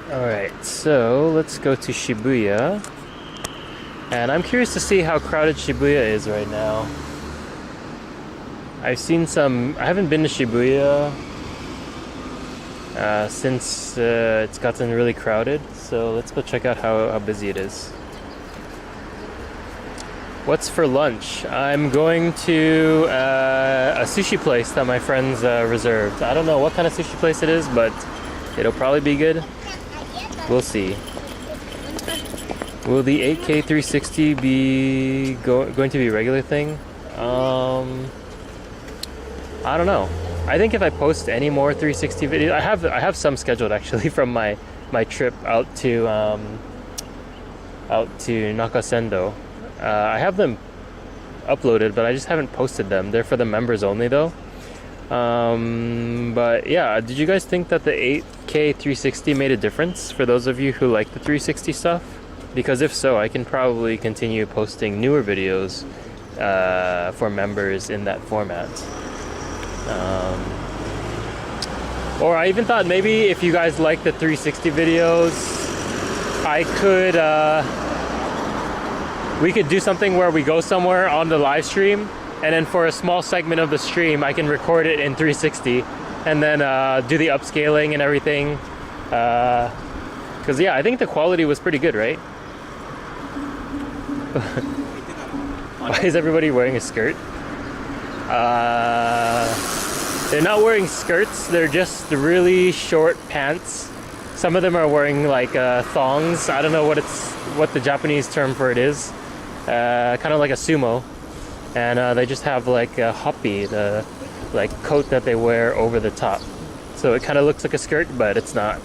Alright, so let's go to Shibuya. And I'm curious to see how crowded Shibuya is right now. I haven't been to Shibuya since it's gotten really crowded, so let's go check out how busy it is. What's for lunch? I'm going to a sushi place that my friends reserved. I don't know what kind of sushi place it is, but it'll probably be good. We'll see. Will the 8K 360 be going to be a regular thing? I don't know. I think if I post any more 360 videos, I have some scheduled actually from my trip out to Nakasendo. I have them uploaded, but I just haven't posted them. They're for the members only though. But yeah, did you guys think that the 8K 360 made a difference for those of you who like the 360 stuff? Because if so, I can probably continue posting newer videos for members in that format. Or I even thought maybe if you guys like the 360 videos, we could do something where we go somewhere on the live stream, and then for a small segment of the stream, I can record it in 360 and then do the upscaling and everything. Because yeah, I think the quality was pretty good, right? Why is everybody wearing a skirt? They're not wearing skirts, they're just really short pants. Some of them are wearing like thongs. I don't know what the Japanese term for it is. Kind of like a sumo. And they just have like a hoppy, the like coat that they wear over the top. So it kind of looks like a skirt, but it's not.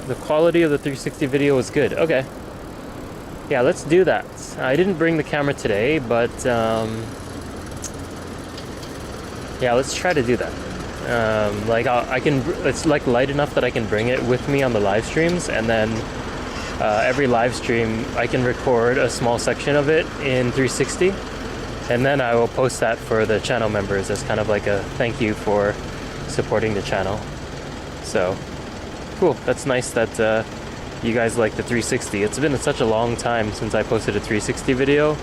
The quality of the 360 video was good. Okay. Yeah, let's do that. I didn't bring the camera today, but yeah, let's try to do that. It's like light enough that I can bring it with me on the live streams, and then every live stream I can record a small section of it in 360, and then I will post that for the channel members as kind of like a thank you for supporting the channel. So cool. That's nice that you guys like the 360. It's been such a long time since I posted a 360 video.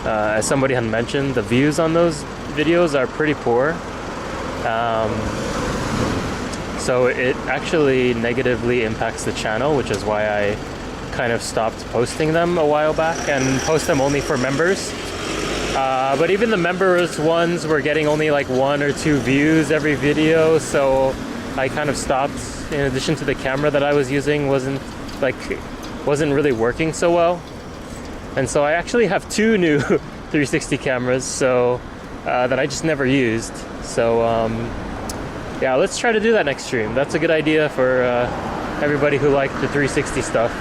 As somebody had mentioned, the views on those videos are pretty poor. So it actually negatively impacts the channel, which is why I kind of stopped posting them a while back and post them only for members. But even the members ones were getting only like 1 or 2 views every video, so I kind of stopped. In addition to the camera that I was using wasn't really working so well. And so I actually have 2 new 360 cameras, so that I just never used. So yeah, let's try to do that next stream. That's a good idea for everybody who liked the 360 stuff.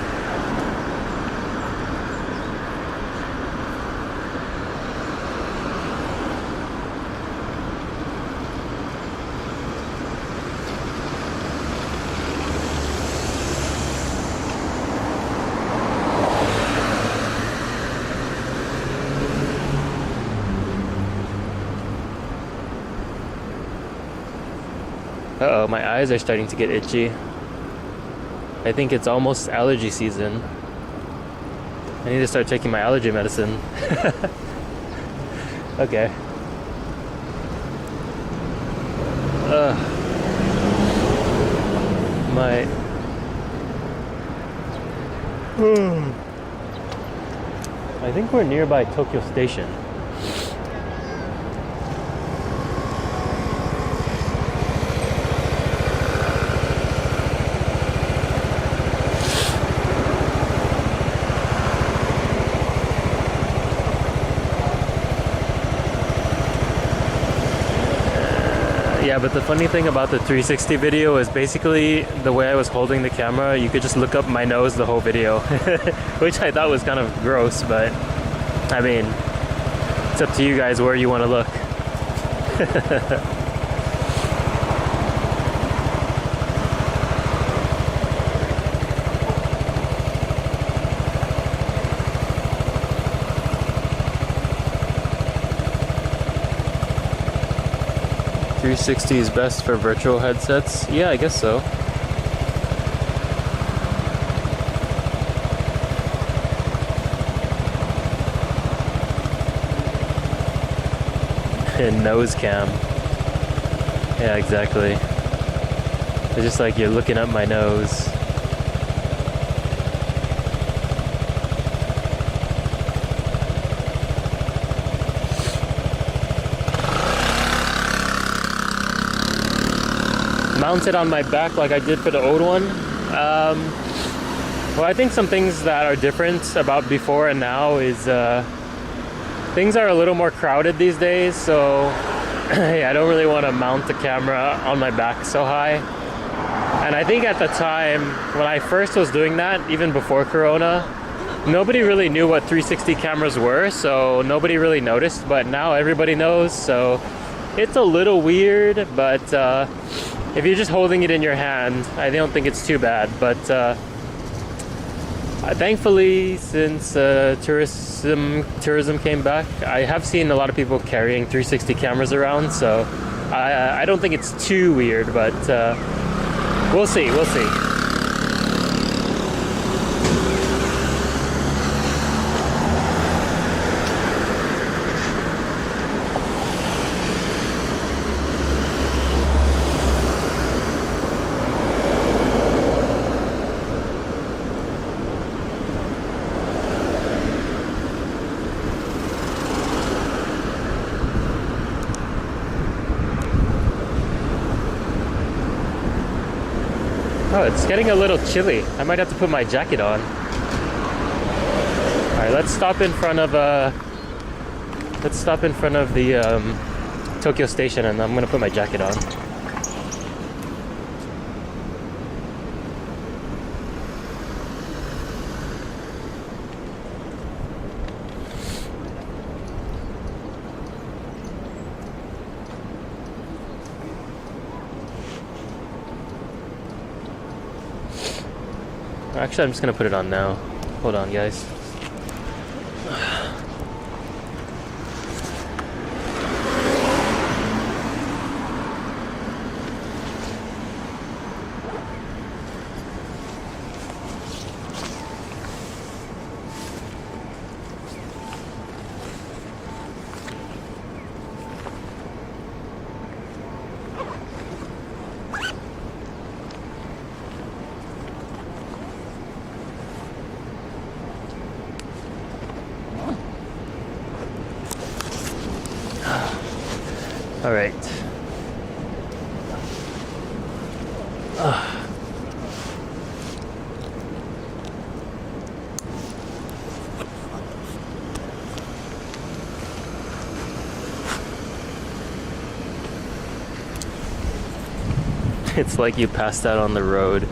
Uh-oh, my eyes are starting to get itchy. I think it's almost allergy season. I need to start taking my allergy medicine. Okay. My... I think we're nearby Tokyo Station. Yeah, but the funny thing about the 360 video is basically the way I was holding the camera, you could just look up my nose the whole video, which I thought was kind of gross, but I mean, it's up to you guys where you want to look. 360 is best for virtual headsets? Yeah, I guess so. And nose cam. Yeah, exactly. It's just like you're looking up my nose. Mount it on my back like I did for the old one. Well, I think some things that are different about before and now is things are a little more crowded these days, so I don't really want to mount the camera on my back so high. And I think at the time when I first was doing that, even before Corona, nobody really knew what 360 cameras were, so nobody really noticed, but now everybody knows, so it's a little weird, but if you're just holding it in your hand, I don't think it's too bad. But thankfully, since tourism came back, I have seen a lot of people carrying 360 cameras around, so I don't think it's too weird, but we'll see. Oh, it's getting a little chilly. I might have to put my jacket on. All right, let's stop in front of the Tokyo Station, and I'm gonna put my jacket on. Actually, I'm just gonna put it on now. Hold on, guys. All right. It's like you passed out on the road.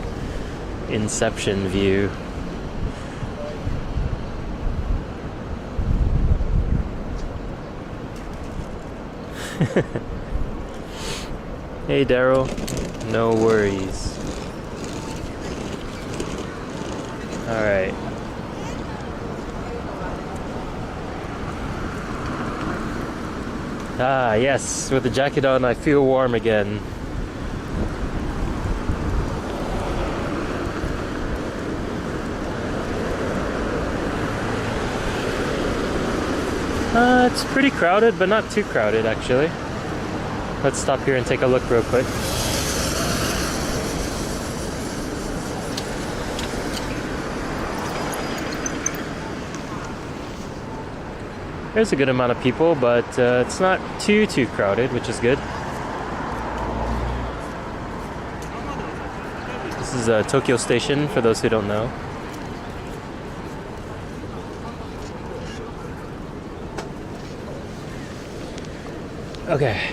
Inception view. Hey Daryl, no worries. Alright. Ah, yes, with the jacket on I feel warm again. It's pretty crowded, but not too crowded actually. Let's stop here and take a look real quick. There's a good amount of people, but it's not too crowded, which is good. This is Tokyo Station, for those who don't know. Okay.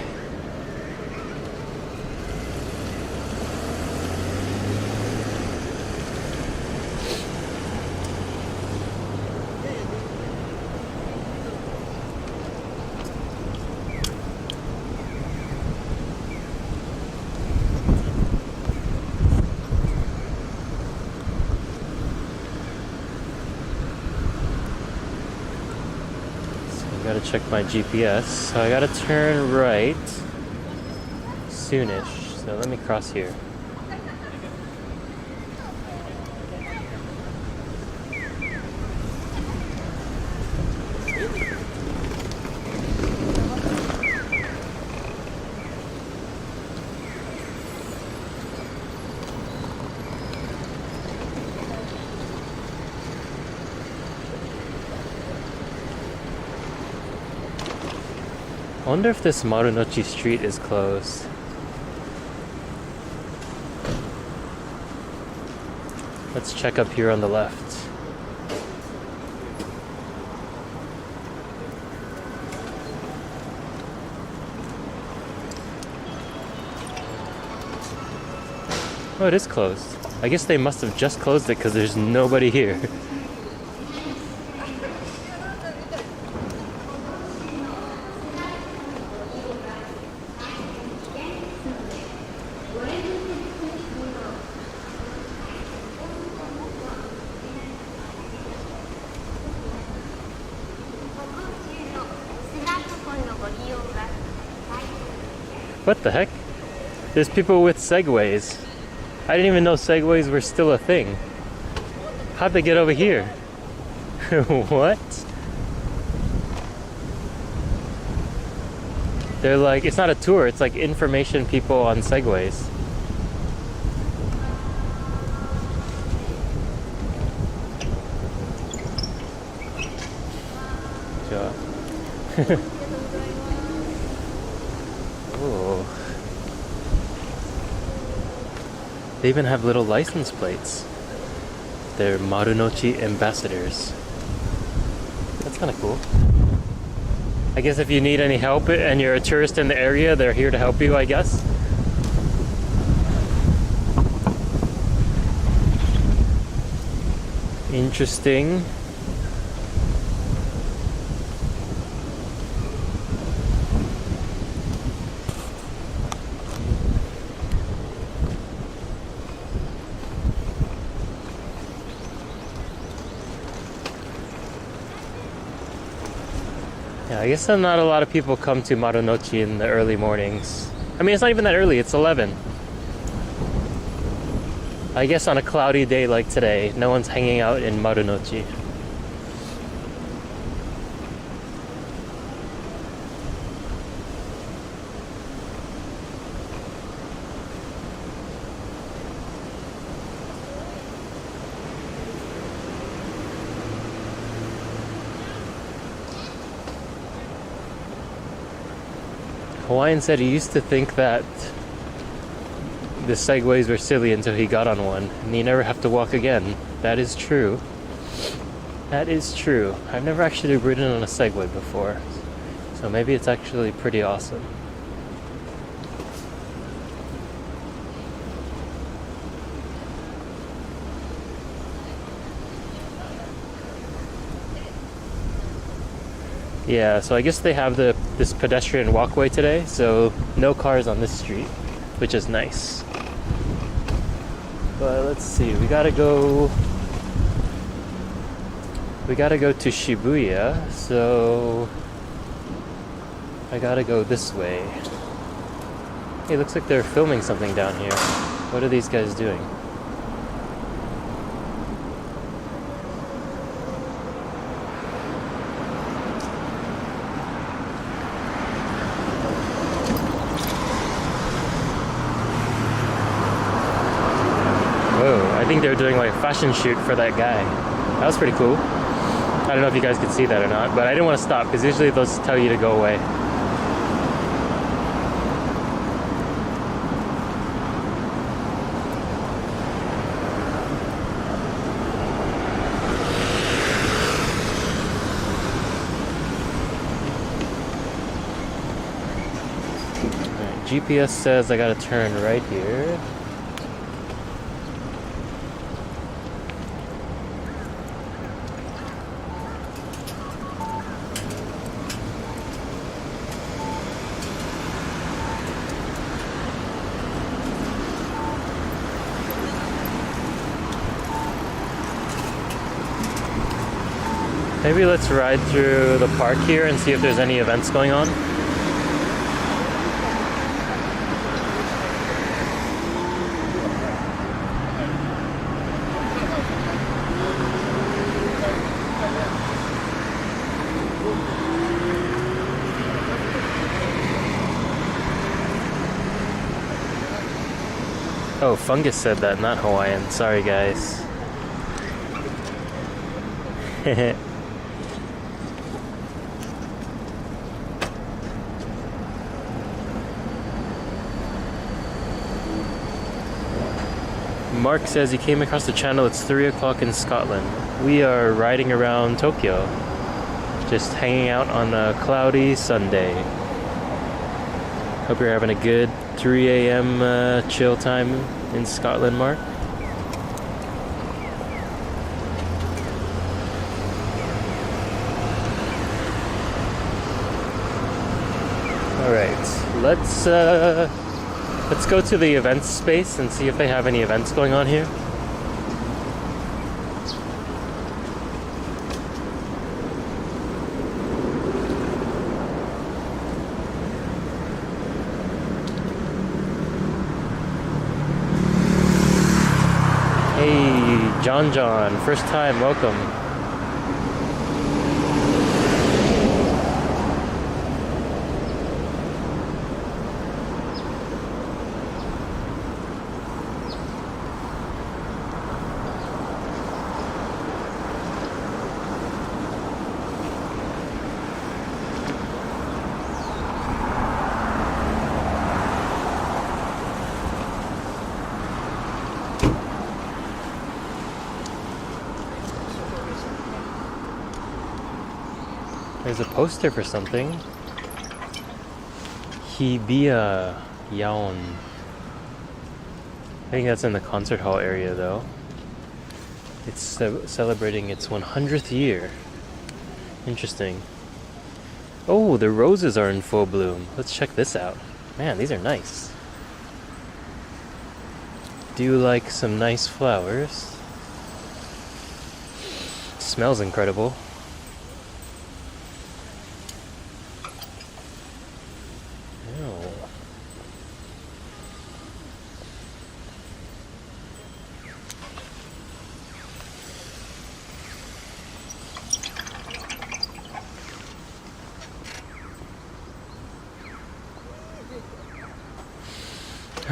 Gotta check my GPS. So I gotta turn right soonish. So let me cross here. I wonder if this Marunouchi street is closed. Let's check up here on the left. Oh, it is closed. I guess they must have just closed it because there's nobody here. What the heck? There's people with Segways. I didn't even know Segways were still a thing. How'd they get over here? What? They're like, it's not a tour, it's like information people on Segways. Sure. Oh. They even have little license plates. They're Marunouchi ambassadors. That's kind of cool. I guess if you need any help and you're a tourist in the area, they're here to help you, I guess. Interesting. Yeah, I guess not a lot of people come to Marunouchi in the early mornings. I mean, it's not even that early, it's 11. I guess on a cloudy day like today, no one's hanging out in Marunouchi. Hawaiian said he used to think that the Segways were silly until he got on one, and you never have to walk again. That is true. That is true. I've never actually ridden on a Segway before, so maybe it's actually pretty awesome. Yeah, so I guess they have this pedestrian walkway today, so no cars on this street, which is nice. But let's see, we gotta go to Shibuya, so I gotta go this way. Hey, looks like they're filming something down here. What are these guys doing? think they were doing like a fashion shoot for that guy. That was pretty cool. I don't know if you guys could see that or not, but I didn't want to stop because usually those tell you to go away. GPS says I gotta turn right here. Maybe let's ride through the park here and see if there's any events going on. Oh, Fungus said that, not Hawaiian. Sorry, guys. Mark says he came across the channel. It's 3 o'clock in Scotland. We are riding around Tokyo, just hanging out on a cloudy Sunday. Hope you're having a good 3 a.m. Chill time in Scotland, Mark. All right, let's go to the events space and see if they have any events going on here. Hey, John, first time, welcome. There's a poster for something. Hibiya Yaon. I think that's in the concert hall area though. It's celebrating its 100th year. Interesting. Oh, the roses are in full bloom. Let's check this out. Man, these are nice. Do you like some nice flowers? Smells incredible.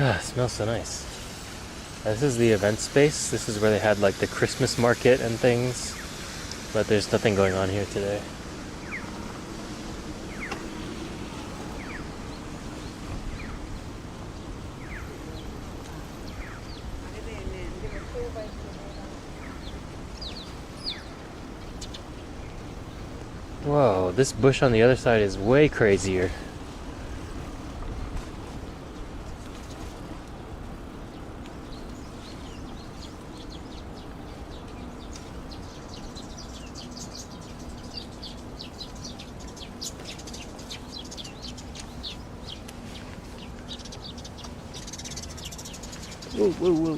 Ah, it smells so nice. This is the event space. This is where they had like the Christmas market and things. But there's nothing going on here today. Whoa, this bush on the other side is way crazier. Whoa, whoa, whoa.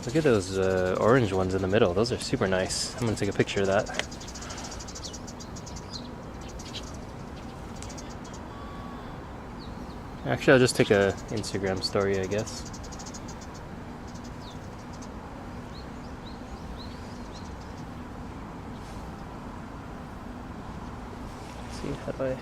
Look at those orange ones in the middle. Those are super nice. I'm gonna take a picture of that. Actually, I'll just take a Instagram story, I guess. Let's see, how do I...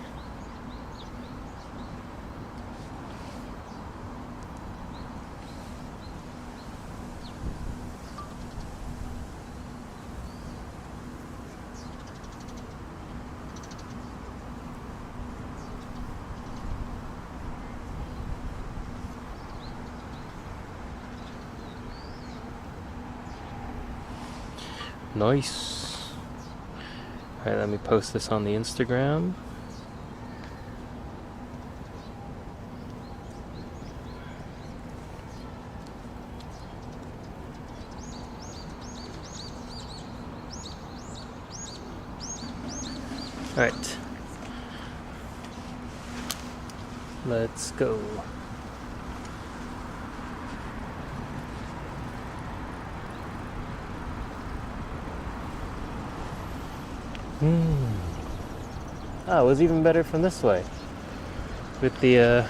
Nice. Alright, let me post this on the Instagram. Alright. Let's go. Oh, it was even better from this way. With the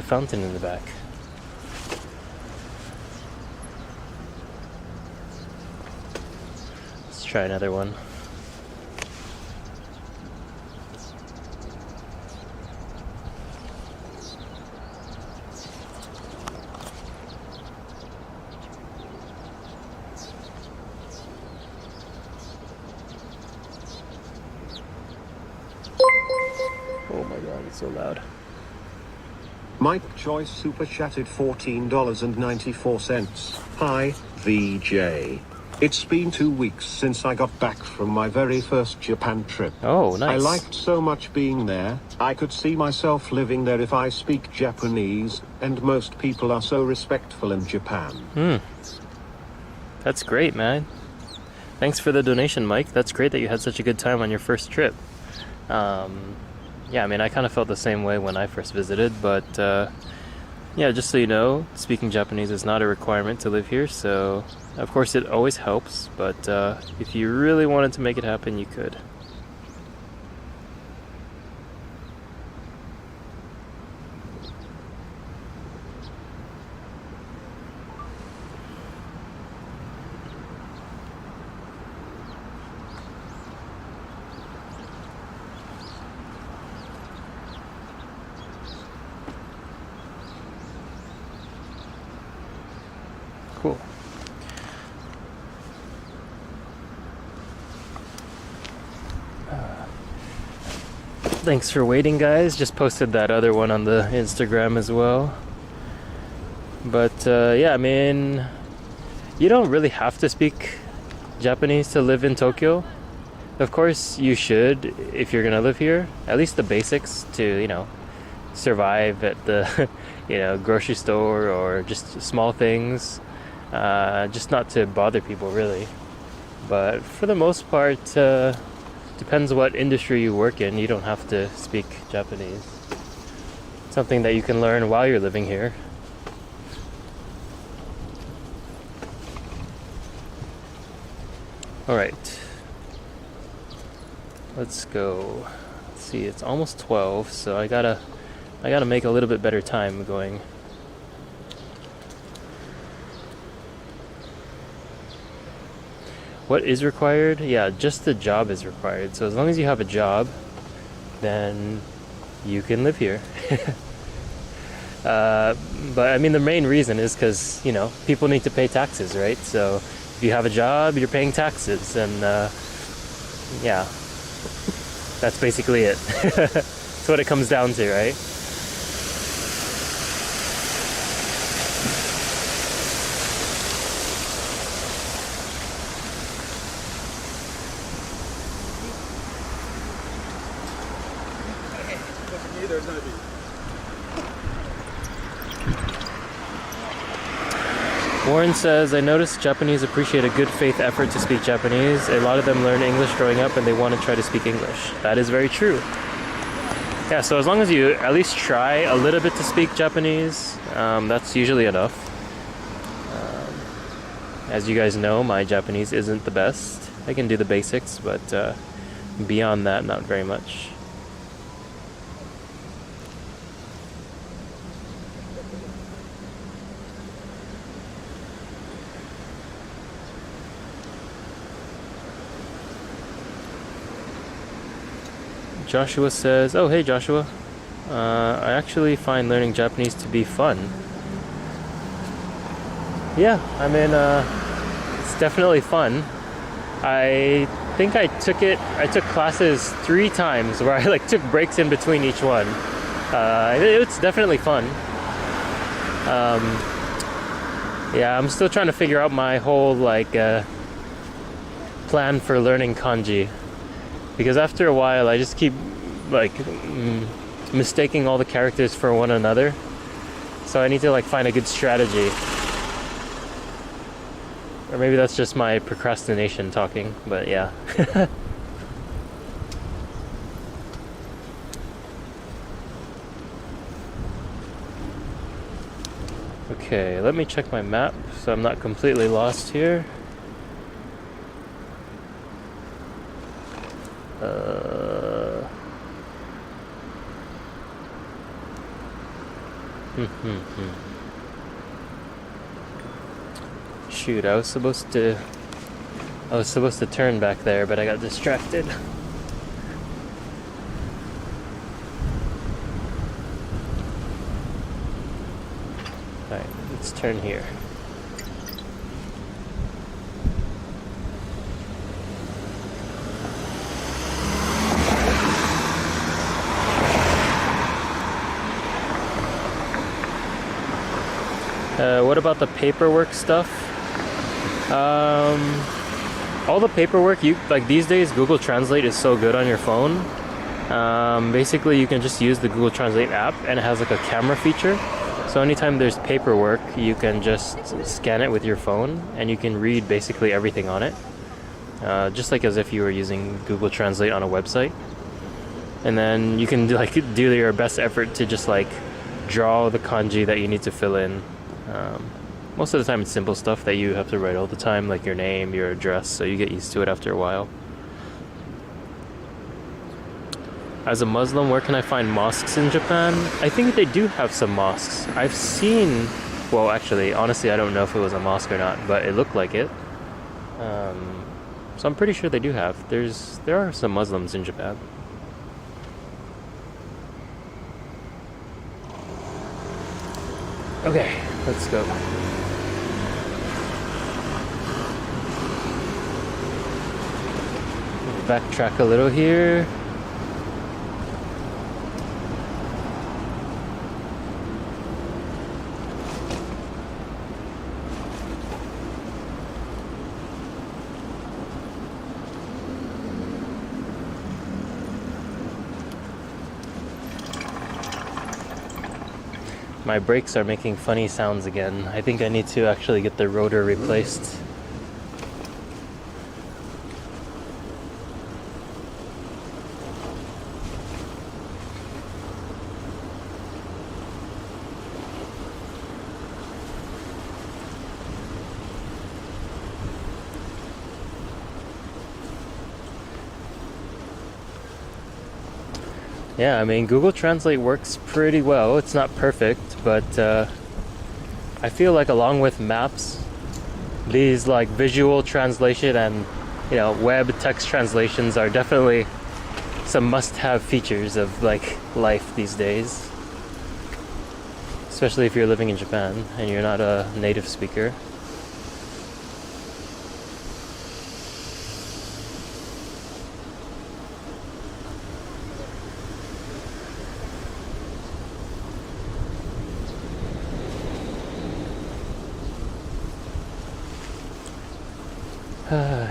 fountain in the back. Let's try another one. Oh my god, it's so loud. Mike Choice super chatted $14.94. Hi, VJ. It's been 2 weeks since I got back from my very first Japan trip. Oh, nice. I liked so much being there. I could see myself living there if I speak Japanese, and most people are so respectful in Japan. That's great, man. Thanks for the donation, Mike. That's great that you had such a good time on your first trip. Yeah, I mean, I kind of felt the same way when I first visited, but yeah, just so you know, speaking Japanese is not a requirement to live here, so of course it always helps, but if you really wanted to make it happen, you could. Cool. Thanks for waiting, guys. Just posted that other one on the Instagram as well. But yeah, I mean, you don't really have to speak Japanese to live in Tokyo. Of course, you should if you're gonna live here. At least the basics to, you know, survive at the, you know, grocery store or just small things. Just not to bother people, really. But for the most part, depends what industry you work in. You don't have to speak Japanese. Something that you can learn while you're living here. All right. Let's go. Let's see, it's almost 12, so I gotta make a little bit better time going. What is required? Yeah, just the job is required. So as long as you have a job, then you can live here. But I mean, the main reason is because, you know, people need to pay taxes, right? So if you have a job, you're paying taxes, and yeah, that's basically it. That's what it comes down to, right? Warren says, I noticed Japanese appreciate a good faith effort to speak Japanese. A lot of them learn English growing up and they want to try to speak English. That is very true. Yeah, so as long as you at least try a little bit to speak Japanese, that's usually enough. As you guys know, my Japanese isn't the best. I can do the basics, but beyond that, not very much. Joshua says, oh hey Joshua, I actually find learning Japanese to be fun. Yeah, I mean, it's definitely fun. I think I took classes 3 times where I like took breaks in between each one. It's definitely fun. Yeah, I'm still trying to figure out my whole like plan for learning kanji, because after a while I just keep like mistaking all the characters for one another. So I need to like find a good strategy. Or maybe that's just my procrastination talking, but yeah. Okay, let me check my map so I'm not completely lost here. Shoot, I was supposed to turn back there, but I got distracted. Alright, let's turn here. What about the paperwork stuff? All the paperwork, like these days, Google Translate is so good on your phone. Basically, you can just use the Google Translate app, and it has like a camera feature. So anytime there's paperwork, you can just scan it with your phone, and you can read basically everything on it, just like as if you were using Google Translate on a website. And then you can do your best effort to just like draw the kanji that you need to fill in. Most of the time it's simple stuff that you have to write all the time, like your name, your address, so you get used to it after a while. As a Muslim, where can I find mosques in Japan? I think they do have some mosques. I've seen, well actually, honestly I don't know if it was a mosque or not, but it looked like it. So I'm pretty sure they do have. There are some Muslims in Japan. Okay, let's go. Backtrack a little here. My brakes are making funny sounds again. I think I need to actually get the rotor replaced. Yeah, I mean, Google Translate works pretty well. It's not perfect, but I feel like along with maps, these like visual translation and web text translations are definitely some must-have features of like life these days. Especially if you're living in Japan and you're not a native speaker.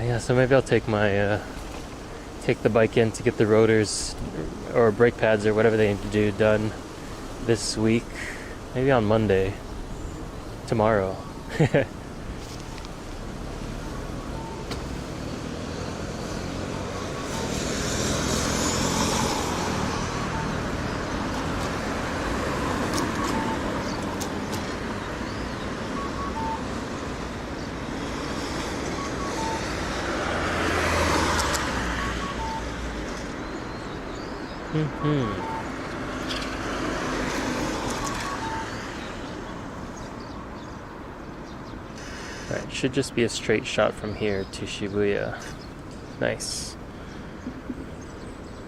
Yeah, so maybe I'll take the bike in to get the rotors or brake pads or whatever they need to do done this week. Maybe on Monday. Tomorrow. Alright, should just be a straight shot from here to Shibuya. Nice.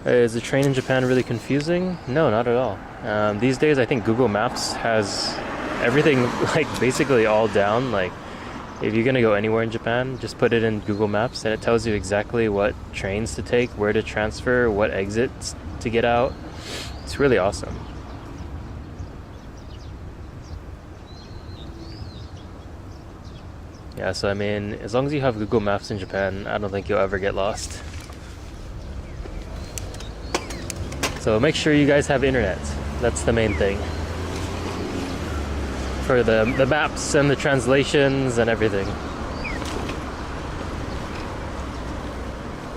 Is the train in Japan really confusing? No, not at all. These days I think Google Maps has everything like basically all down. Like if you're gonna go anywhere in Japan, just put it in Google Maps and it tells you exactly what trains to take, where to transfer, what exits to get out. It's really awesome. Yeah, so I mean, as long as you have Google Maps in Japan, I don't think you'll ever get lost. So make sure you guys have internet. That's the main thing. For the maps and the translations and everything.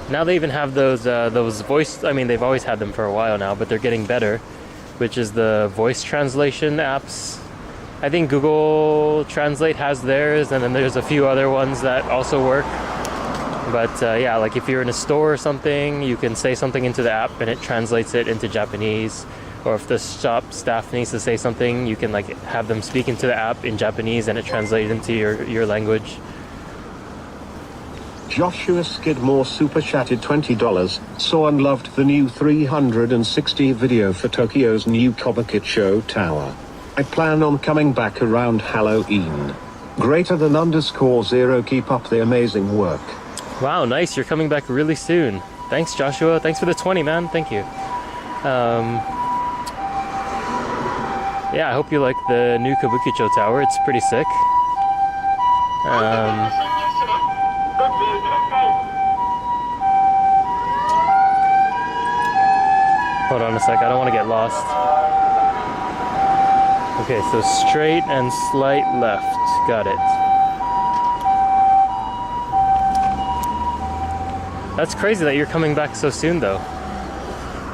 Now they even have those voice, I mean, they've always had them for a while now, but they're getting better, which is the voice translation apps. I think Google Translate has theirs, and then there's a few other ones that also work. But yeah, like if you're in a store or something, you can say something into the app and it translates it into Japanese. Or if the shop staff needs to say something, you can like have them speak into the app in Japanese and it translates into your language. Joshua Skidmore super chatted $20. Saw and loved the new 360 video for Tokyo's new Kabukicho Tower. I plan on coming back around Halloween. Greater than _0. Keep up the amazing work. Wow, nice. You're coming back really soon. Thanks, Joshua. Thanks for the 20, man. Thank you. Yeah, I hope you like the new Kabukicho Tower. It's pretty sick. Hold on a sec, I don't want to get lost. Okay, so straight and slight left. Got it. That's crazy that you're coming back so soon, though.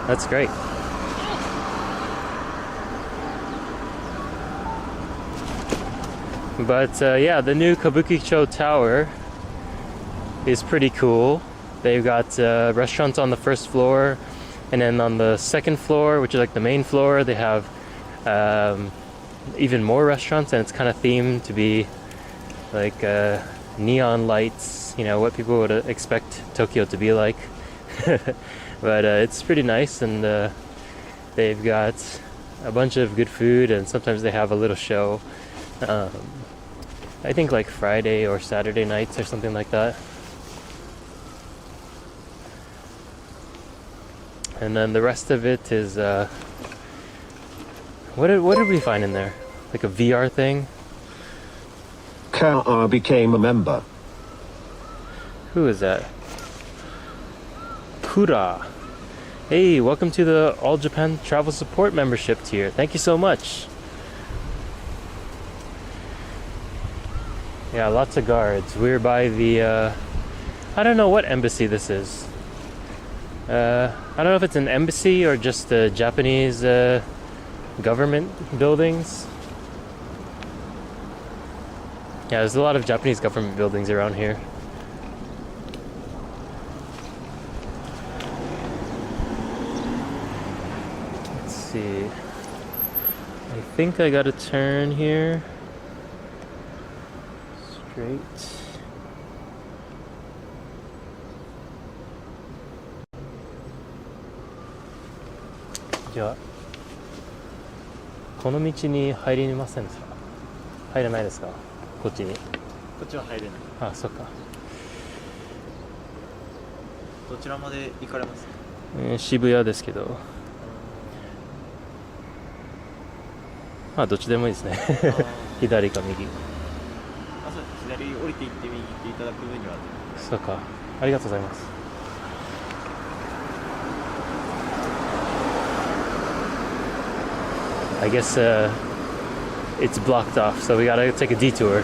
That's great. But yeah, the new Kabukicho Tower is pretty cool. They've got restaurants on the first floor, and then on the second floor, which is like the main floor, they have even more restaurants, and it's kind of themed to be like neon lights, you know, what people would expect Tokyo to be like. But it's pretty nice, and they've got a bunch of good food, and sometimes they have a little show. I think like Friday or Saturday nights or something like that. And then the rest of it is what did we find in there? Like a VR thing? Ka became a member. Who is that? Kura. Hey, welcome to the All Japan Travel Support membership tier. Thank you so much. Yeah, lots of guards. We're by the I don't know what embassy this is. I don't know if it's an embassy or just the Japanese government buildings. Yeah, there's a lot of Japanese government buildings around here. Let's see. I think I got a turn here. Straight. Yeah. この道に入りませんですか？入らないですか？こっちに。こっちは入れない。あ、そっか。どちらまで行かれますか？渋谷ですけど。まあどっちでもいいですね。左か右。そう左降りていって右行っていただく分には。そうか。ありがとうございます。I guess it's blocked off, so we gotta take a detour.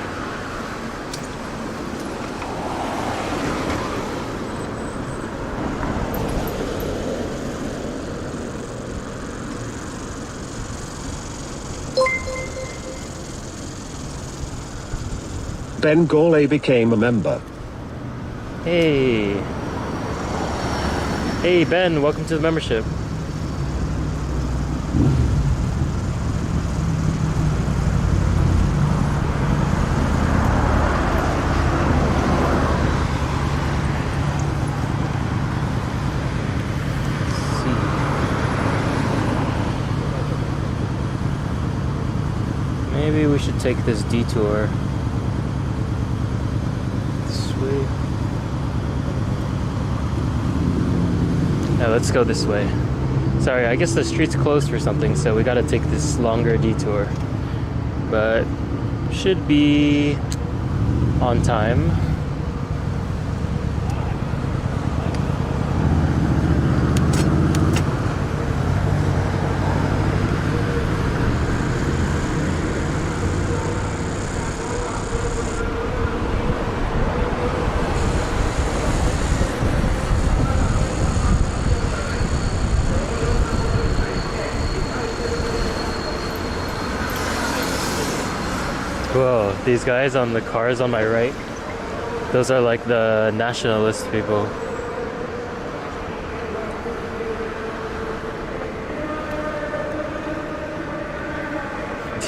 Ben Gole became a member. Hey. Hey Ben, welcome to the membership. Maybe we should take this detour this way. No, let's go this way. Sorry, I guess the street's closed for something, so we gotta take this longer detour. But should be on time. Whoa, these guys on the cars on my right, those are like the nationalist people.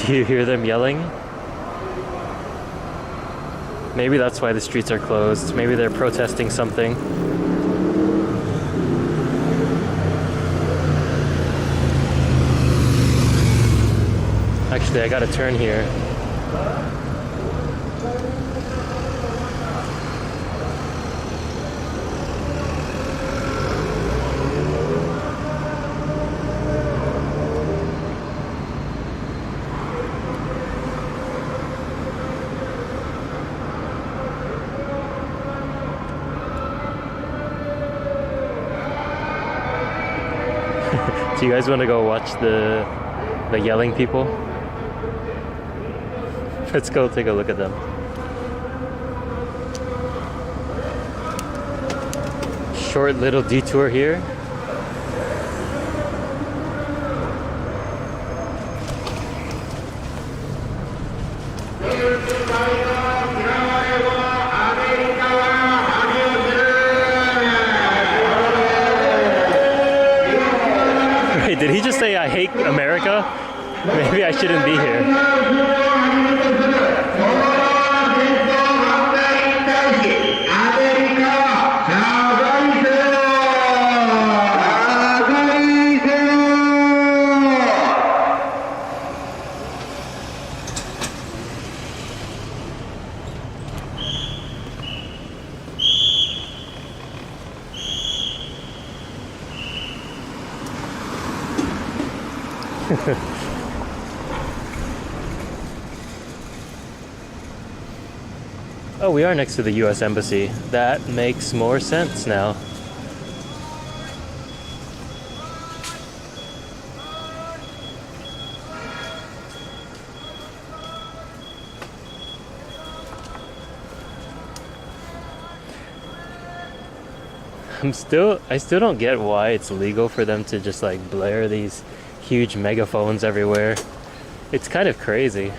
Do you hear them yelling? Maybe that's why the streets are closed. Maybe they're protesting something. Actually, I gotta turn here. Do you guys want to go watch the yelling people? Let's go take a look at them. Short little detour here. Wait, did he just say I hate America? Maybe I shouldn't be here. Oh, we are next to the US Embassy. That makes more sense now. I still don't get why it's legal for them to just like blare these huge megaphones everywhere. It's kind of crazy.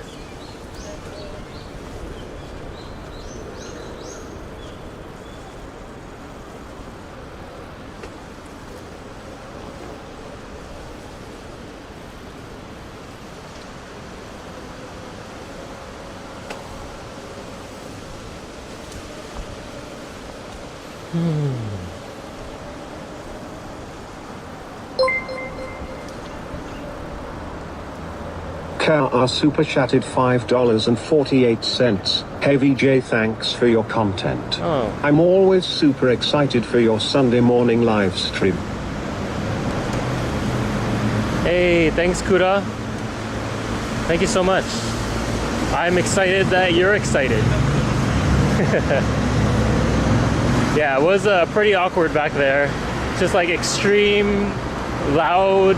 Car super chatted $5.48. Heavy J, thanks for your content. Oh. I'm always super excited for your Sunday morning live stream. Hey, thanks Kura. Thank you so much. I'm excited that you're excited. Yeah, it was pretty awkward back there. Just like extreme, loud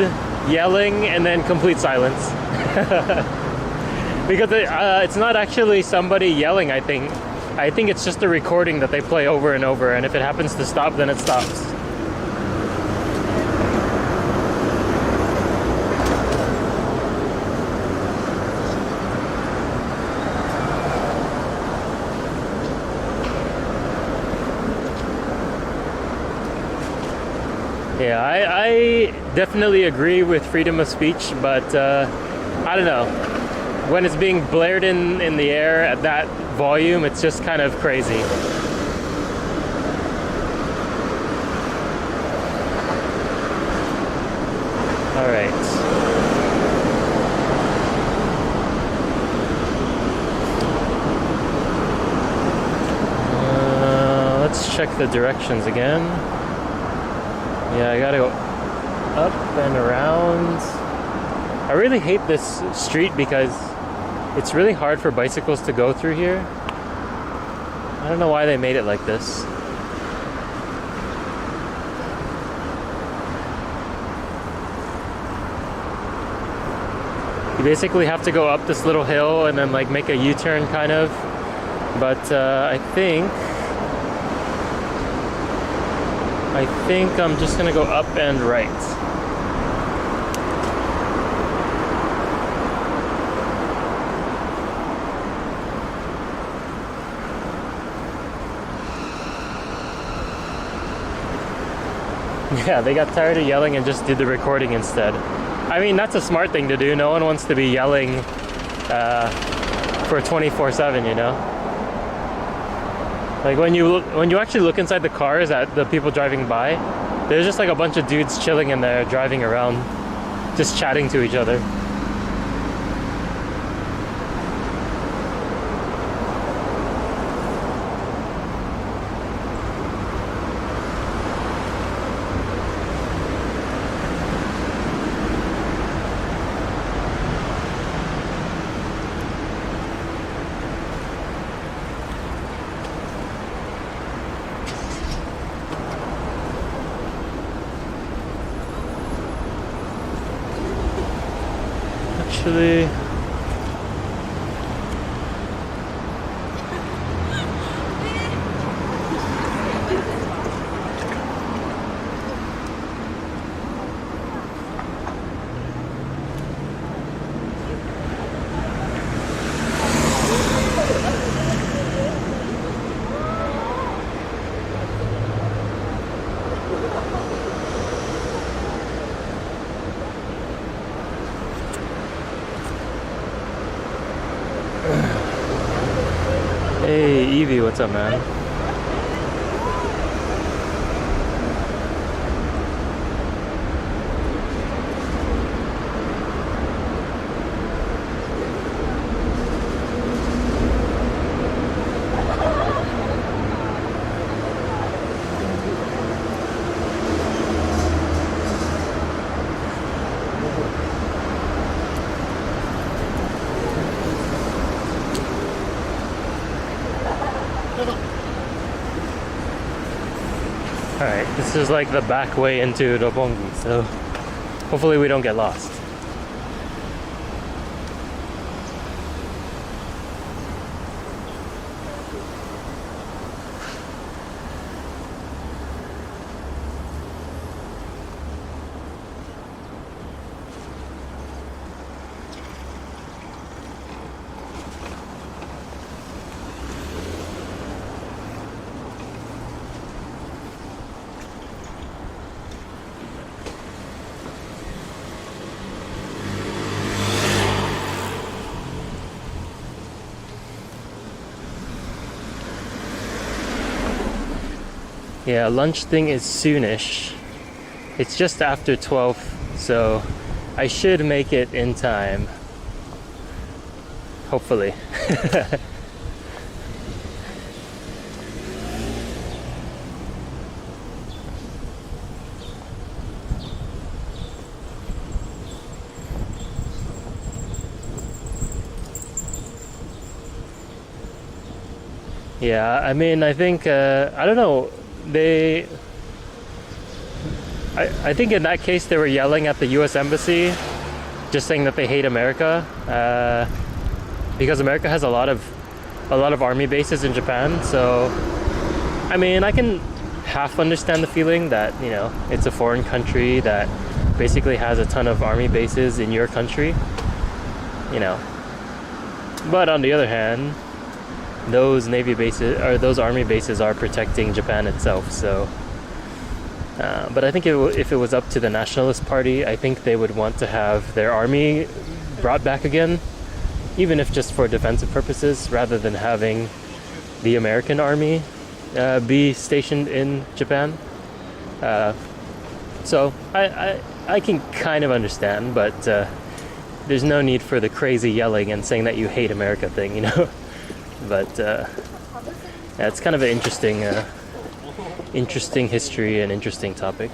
yelling and then complete silence. Because it's not actually somebody yelling, I think. I think it's just a recording that they play over and over, and if it happens to stop, then it stops. Yeah, I definitely agree with freedom of speech, but I don't know. When it's being blared in the air at that volume, it's just kind of crazy. All right. Let's check the directions again. Yeah, I gotta go up and around. I really hate this street because it's really hard for bicycles to go through here. I don't know why they made it like this. You basically have to go up this little hill and then like make a U-turn kind of. But I think I'm just gonna go up and right. Yeah, they got tired of yelling and just did the recording instead. I mean, that's a smart thing to do. No one wants to be yelling for 24/7, you know? Like when you actually look inside the cars at the people driving by, there's just like a bunch of dudes chilling in there, driving around, just chatting to each other. Actually, hey Evie, what's up, man? Alright, this is like the back way into Roppongi, so hopefully we don't get lost. Yeah, lunch thing is soonish. It's just after 12, so I should make it in time. Hopefully. Yeah, I mean, I think, I don't know. I think in that case they were yelling at the US Embassy, just saying that they hate America, because America has a lot of army bases in Japan. So, I mean, I can half understand the feeling that, you know, it's a foreign country that basically has a ton of army bases in your country, you know. But on the other hand, those navy bases or those army bases are protecting Japan itself. So, but I think if it was up to the Nationalist Party, I think they would want to have their army brought back again, even if just for defensive purposes, rather than having the American army be stationed in Japan. So I can kind of understand, but there's no need for the crazy yelling and saying that you hate America thing, you know. But yeah, it's kind of an interesting history and interesting topic.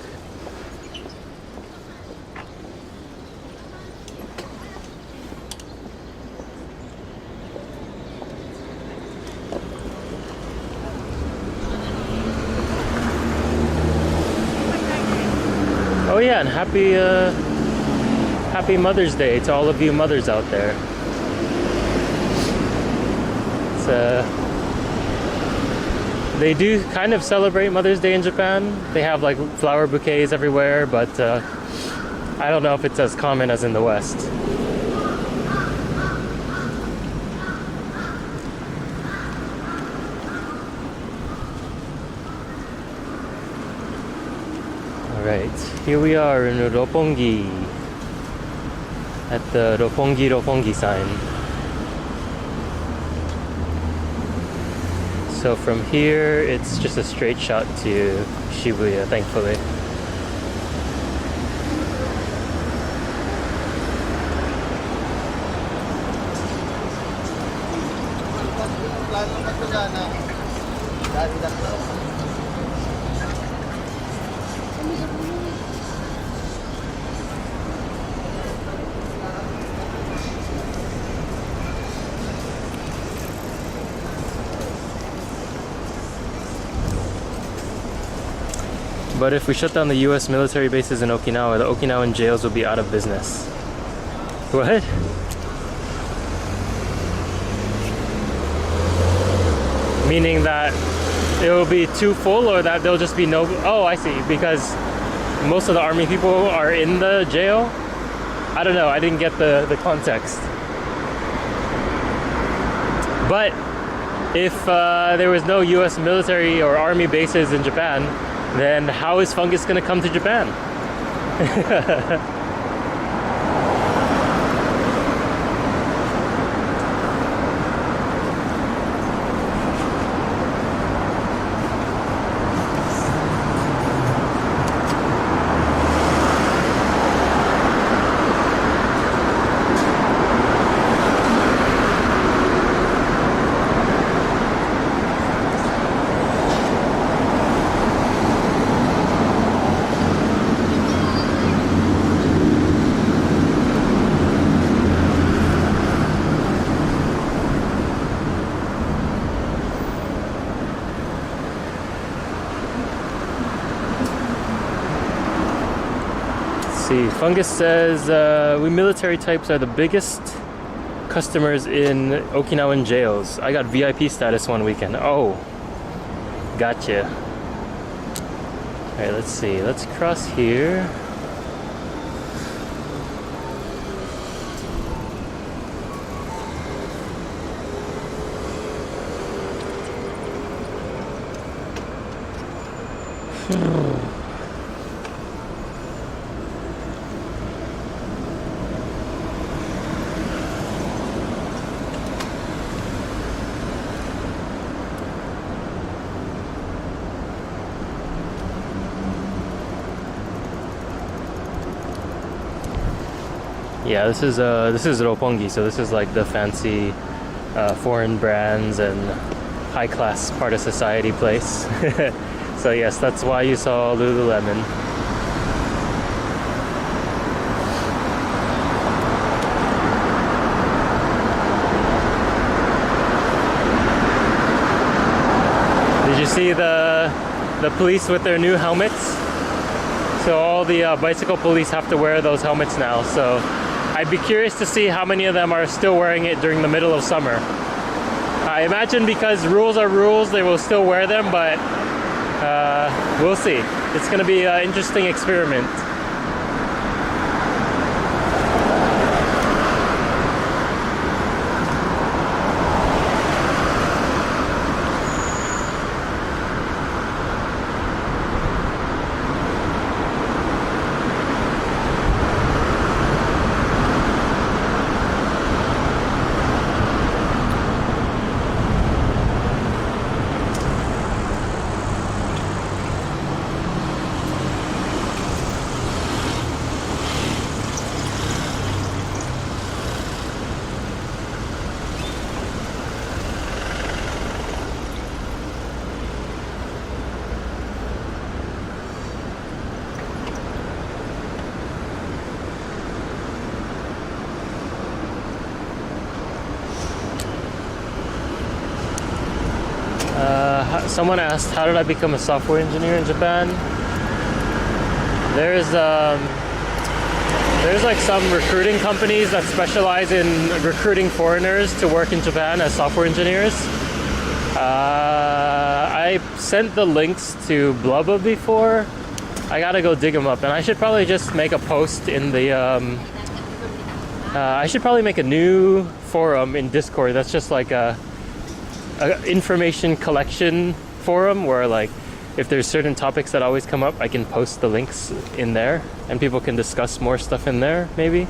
yeah, and happy Mother's Day to all of you mothers out there. It's they do kind of celebrate Mother's Day in Japan. They have like flower bouquets everywhere, but I don't know if it's as common as in the West. Alright, here we are in Roppongi at the Roppongi sign. So from here, it's just a straight shot to Shibuya, thankfully. But if we shut down the US military bases in Okinawa, the Okinawan jails will be out of business. What? Meaning that it will be too full, or that there'll just be no... Oh, I see. Because most of the army people are in the jail? I don't know. I didn't get the context. But if there was no US military or army bases in Japan, then how is Fungus gonna come to Japan? Fungus says we military types are the biggest customers in Okinawan jails. I got VIP status one weekend. Oh, gotcha. Alright, let's see. Let's cross here. Yeah, this is Roppongi, so this is like the fancy foreign brands and high class part of society place. So yes, that's why you saw Lululemon. Did you see the police with their new helmets? So all the bicycle police have to wear those helmets now. So I'd be curious to see how many of them are still wearing it during the middle of summer. I imagine because rules are rules, they will still wear them, but we'll see. It's going to be an interesting experiment. Someone asked, how did I become a software engineer in Japan? there's like some recruiting companies that specialize in recruiting foreigners to work in Japan as software engineers. I sent the links to Blubba before. I gotta go dig them up, and I should probably just make a post in the I should probably make a new forum in Discord that's just like a information collection forum where, like, if there's certain topics that always come up, I can post the links in there and people can discuss more stuff in there, maybe.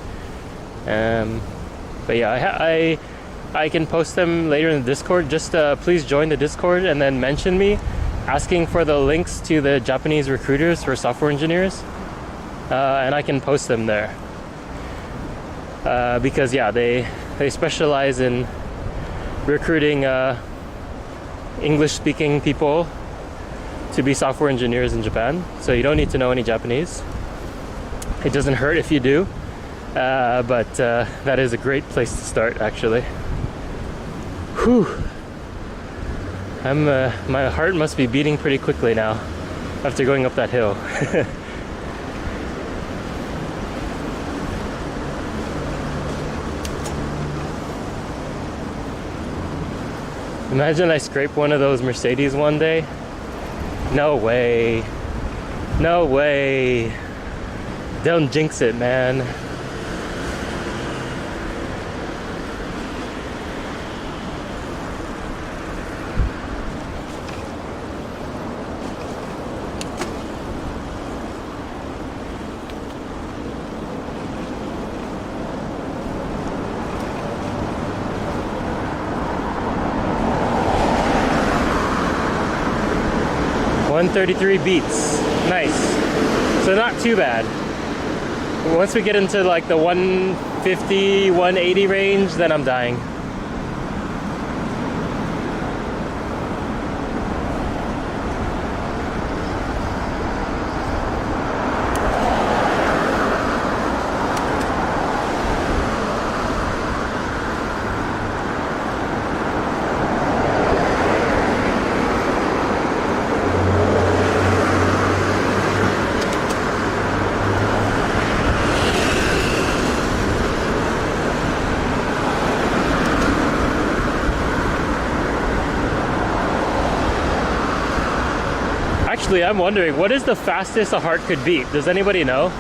But yeah, I can post them later in the Discord. Just please join the Discord and then mention me, asking for the links to the Japanese recruiters for software engineers, and I can post them there. Because yeah, they specialize in recruiting English-speaking people to be software engineers in Japan. So you don't need to know any Japanese. It doesn't hurt if you do, but that is a great place to start, actually. Whew. My heart must be beating pretty quickly now after going up that hill. Imagine I scrape one of those Mercedes one day. No way. No way. Don't jinx it, man. $133 beats. Nice. So not too bad. Once we get into like the 150, 180 range, then I'm dying. Actually, I'm wondering, what is the fastest a heart could beat? Does anybody know?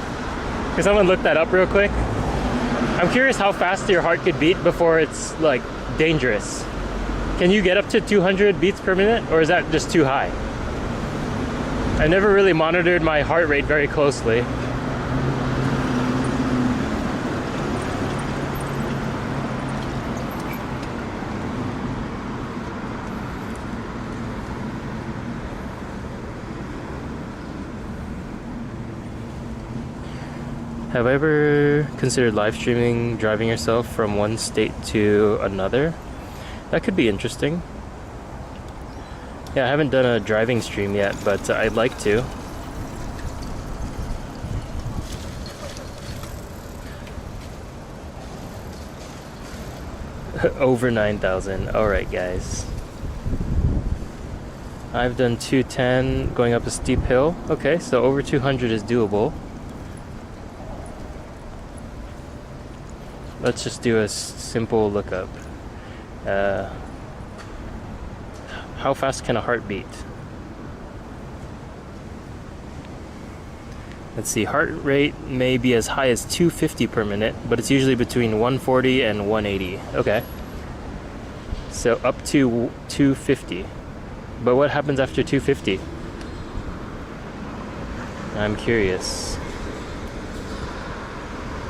Can someone look that up real quick? I'm curious how fast your heart could beat before it's like dangerous. Can you get up to 200 beats per minute, or is that just too high? I never really monitored my heart rate very closely. Have I ever considered live streaming driving yourself from one state to another? That could be interesting. Yeah, I haven't done a driving stream yet, but I'd like to. Over 9,000. Alright, guys. I've done 210 going up a steep hill. Okay, so over 200 is doable. Let's just do a simple lookup. How fast can a heart beat? Let's see, heart rate may be as high as 250 per minute, but it's usually between 140 and 180. Okay. So up to 250. But what happens after 250? I'm curious.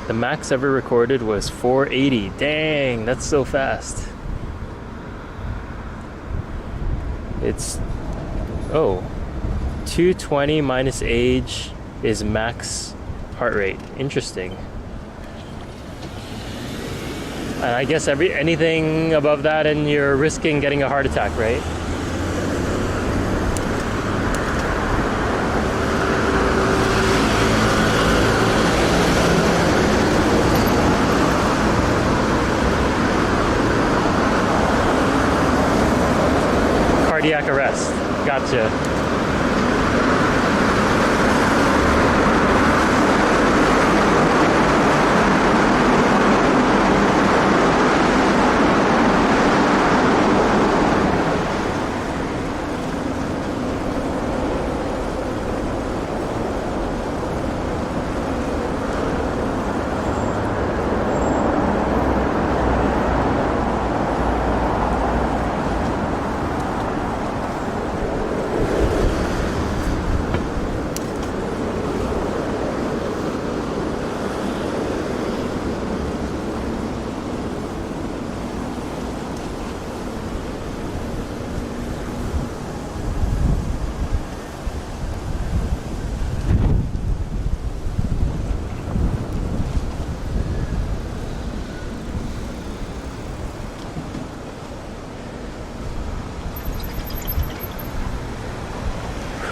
The max ever recorded was 480. Dang, that's so fast. It's 220 minus age is max heart rate. Interesting. And I guess anything above that and you're risking getting a heart attack, right? Cardiac arrest. Gotcha.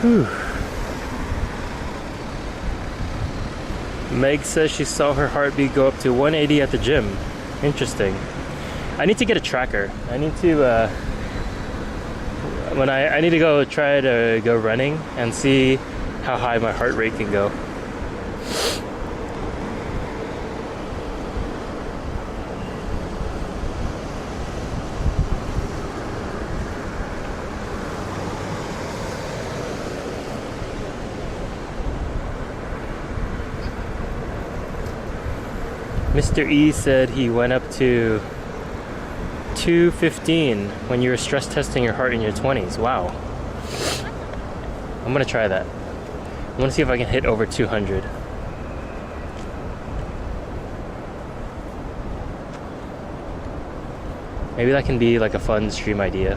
Whew. Meg says she saw her heartbeat go up to 180 at the gym. Interesting. I need to get a tracker. I need to I need to go try to go running and see how high my heart rate can go. Mr. E said he went up to 215 when you were stress testing your heart in your 20s. Wow. I'm gonna try that. I wanna see if I can hit over 200. Maybe that can be like a fun stream idea.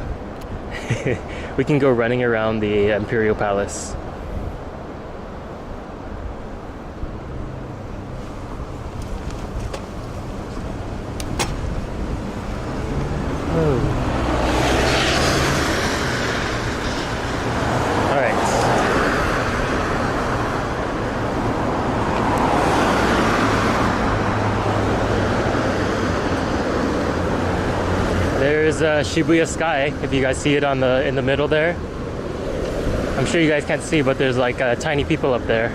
We can go running around the Imperial Palace. There's Shibuya Sky, if you guys see it in the middle there. I'm sure you guys can't see, but there's like tiny people up there.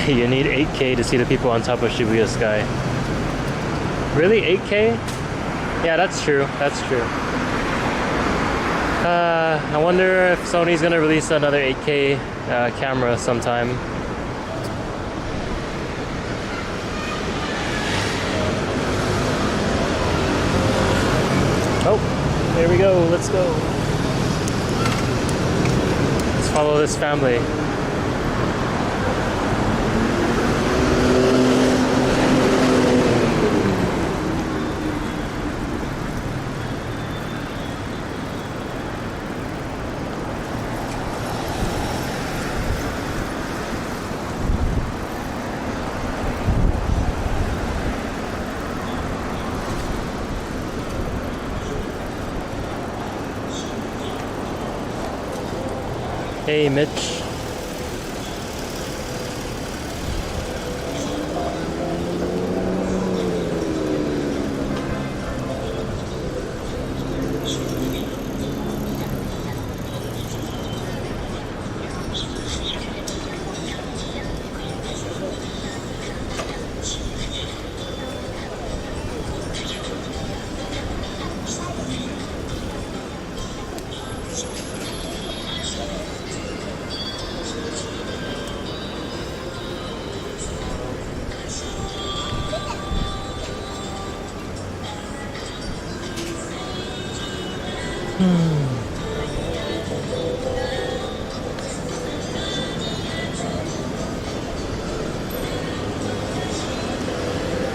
You need 8K to see the people on top of Shibuya Sky. Really? 8K? Yeah, that's true. That's true. I wonder if Sony's gonna release another 8K camera sometime. Oh, there we go. Let's go. Let's follow this family. Hey, Mitch.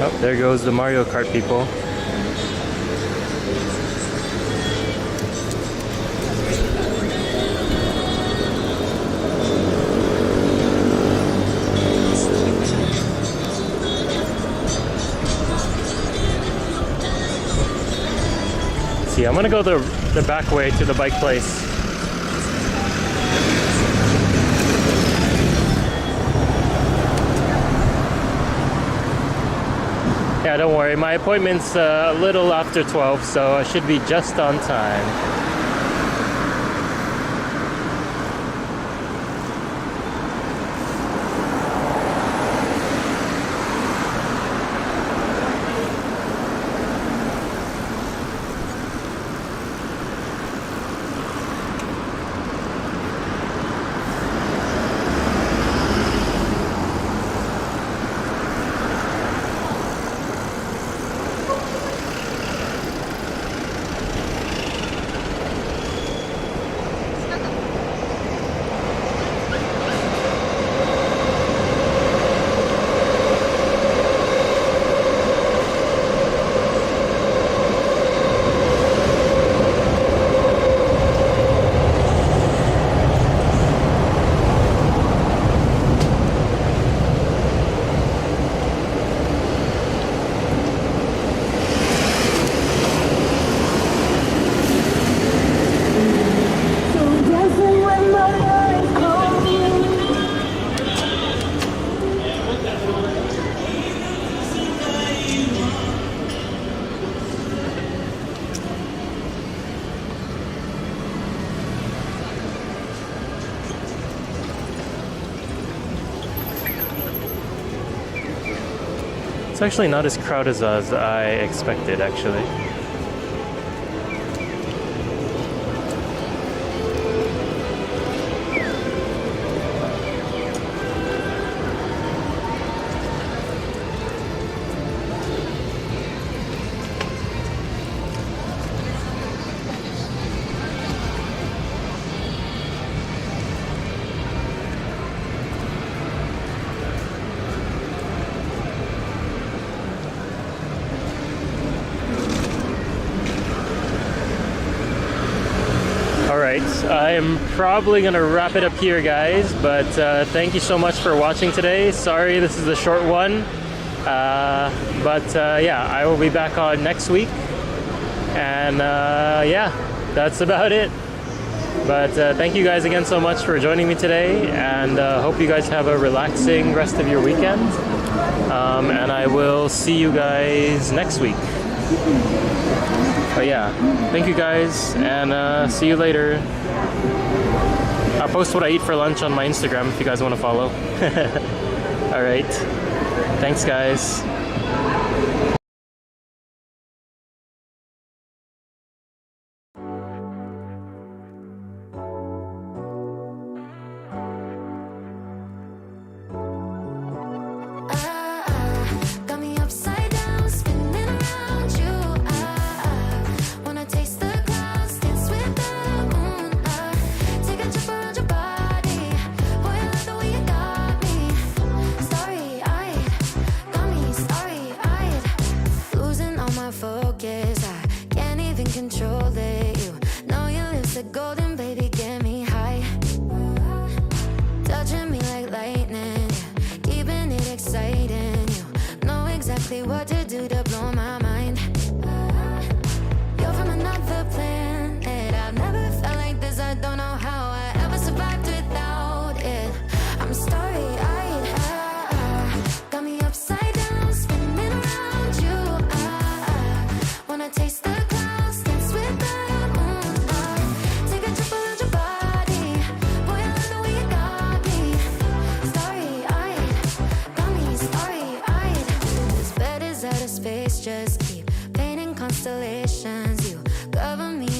Oh, there goes the Mario Kart people. See, I'm gonna go the back way to the bike place. Yeah, don't worry. My appointment's a little after 12, so I should be just on time. It's actually not as crowded as I expected, actually. Alright, I'm probably gonna wrap it up here, guys, but thank you so much for watching today. Sorry this is a short one, yeah, I will be back on next week, and yeah, that's about it. But thank you guys again so much for joining me today, and hope you guys have a relaxing rest of your weekend, and I will see you guys next week. But yeah, thank you guys, and see you later. I'll post what I eat for lunch on my Instagram if you guys want to follow. Alright, thanks guys. Got me upside down, spinning around you. Wanna taste the clouds, dance with the moon. Take a trip around your body. Boy, I love the way you got me. Starry-eyed, got me starry-eyed. Losing all my focus, I can't even control it. You know your lips are golden, baby, get me high. Touching me like lightning, yeah, keeping it exciting. You know exactly what to do to blow my mind. You're from another planet. I've never felt like this. I don't know how I ever survived without it. I'm starry-eyed, got me upside down, spinning around you. Wanna taste the clouds, dance with the moon. Take a trip around your body. Boy, I love the way you got me. Starry-eyed, got me starry-eyed. This bed is out of space, just keep painting constellations. You cover me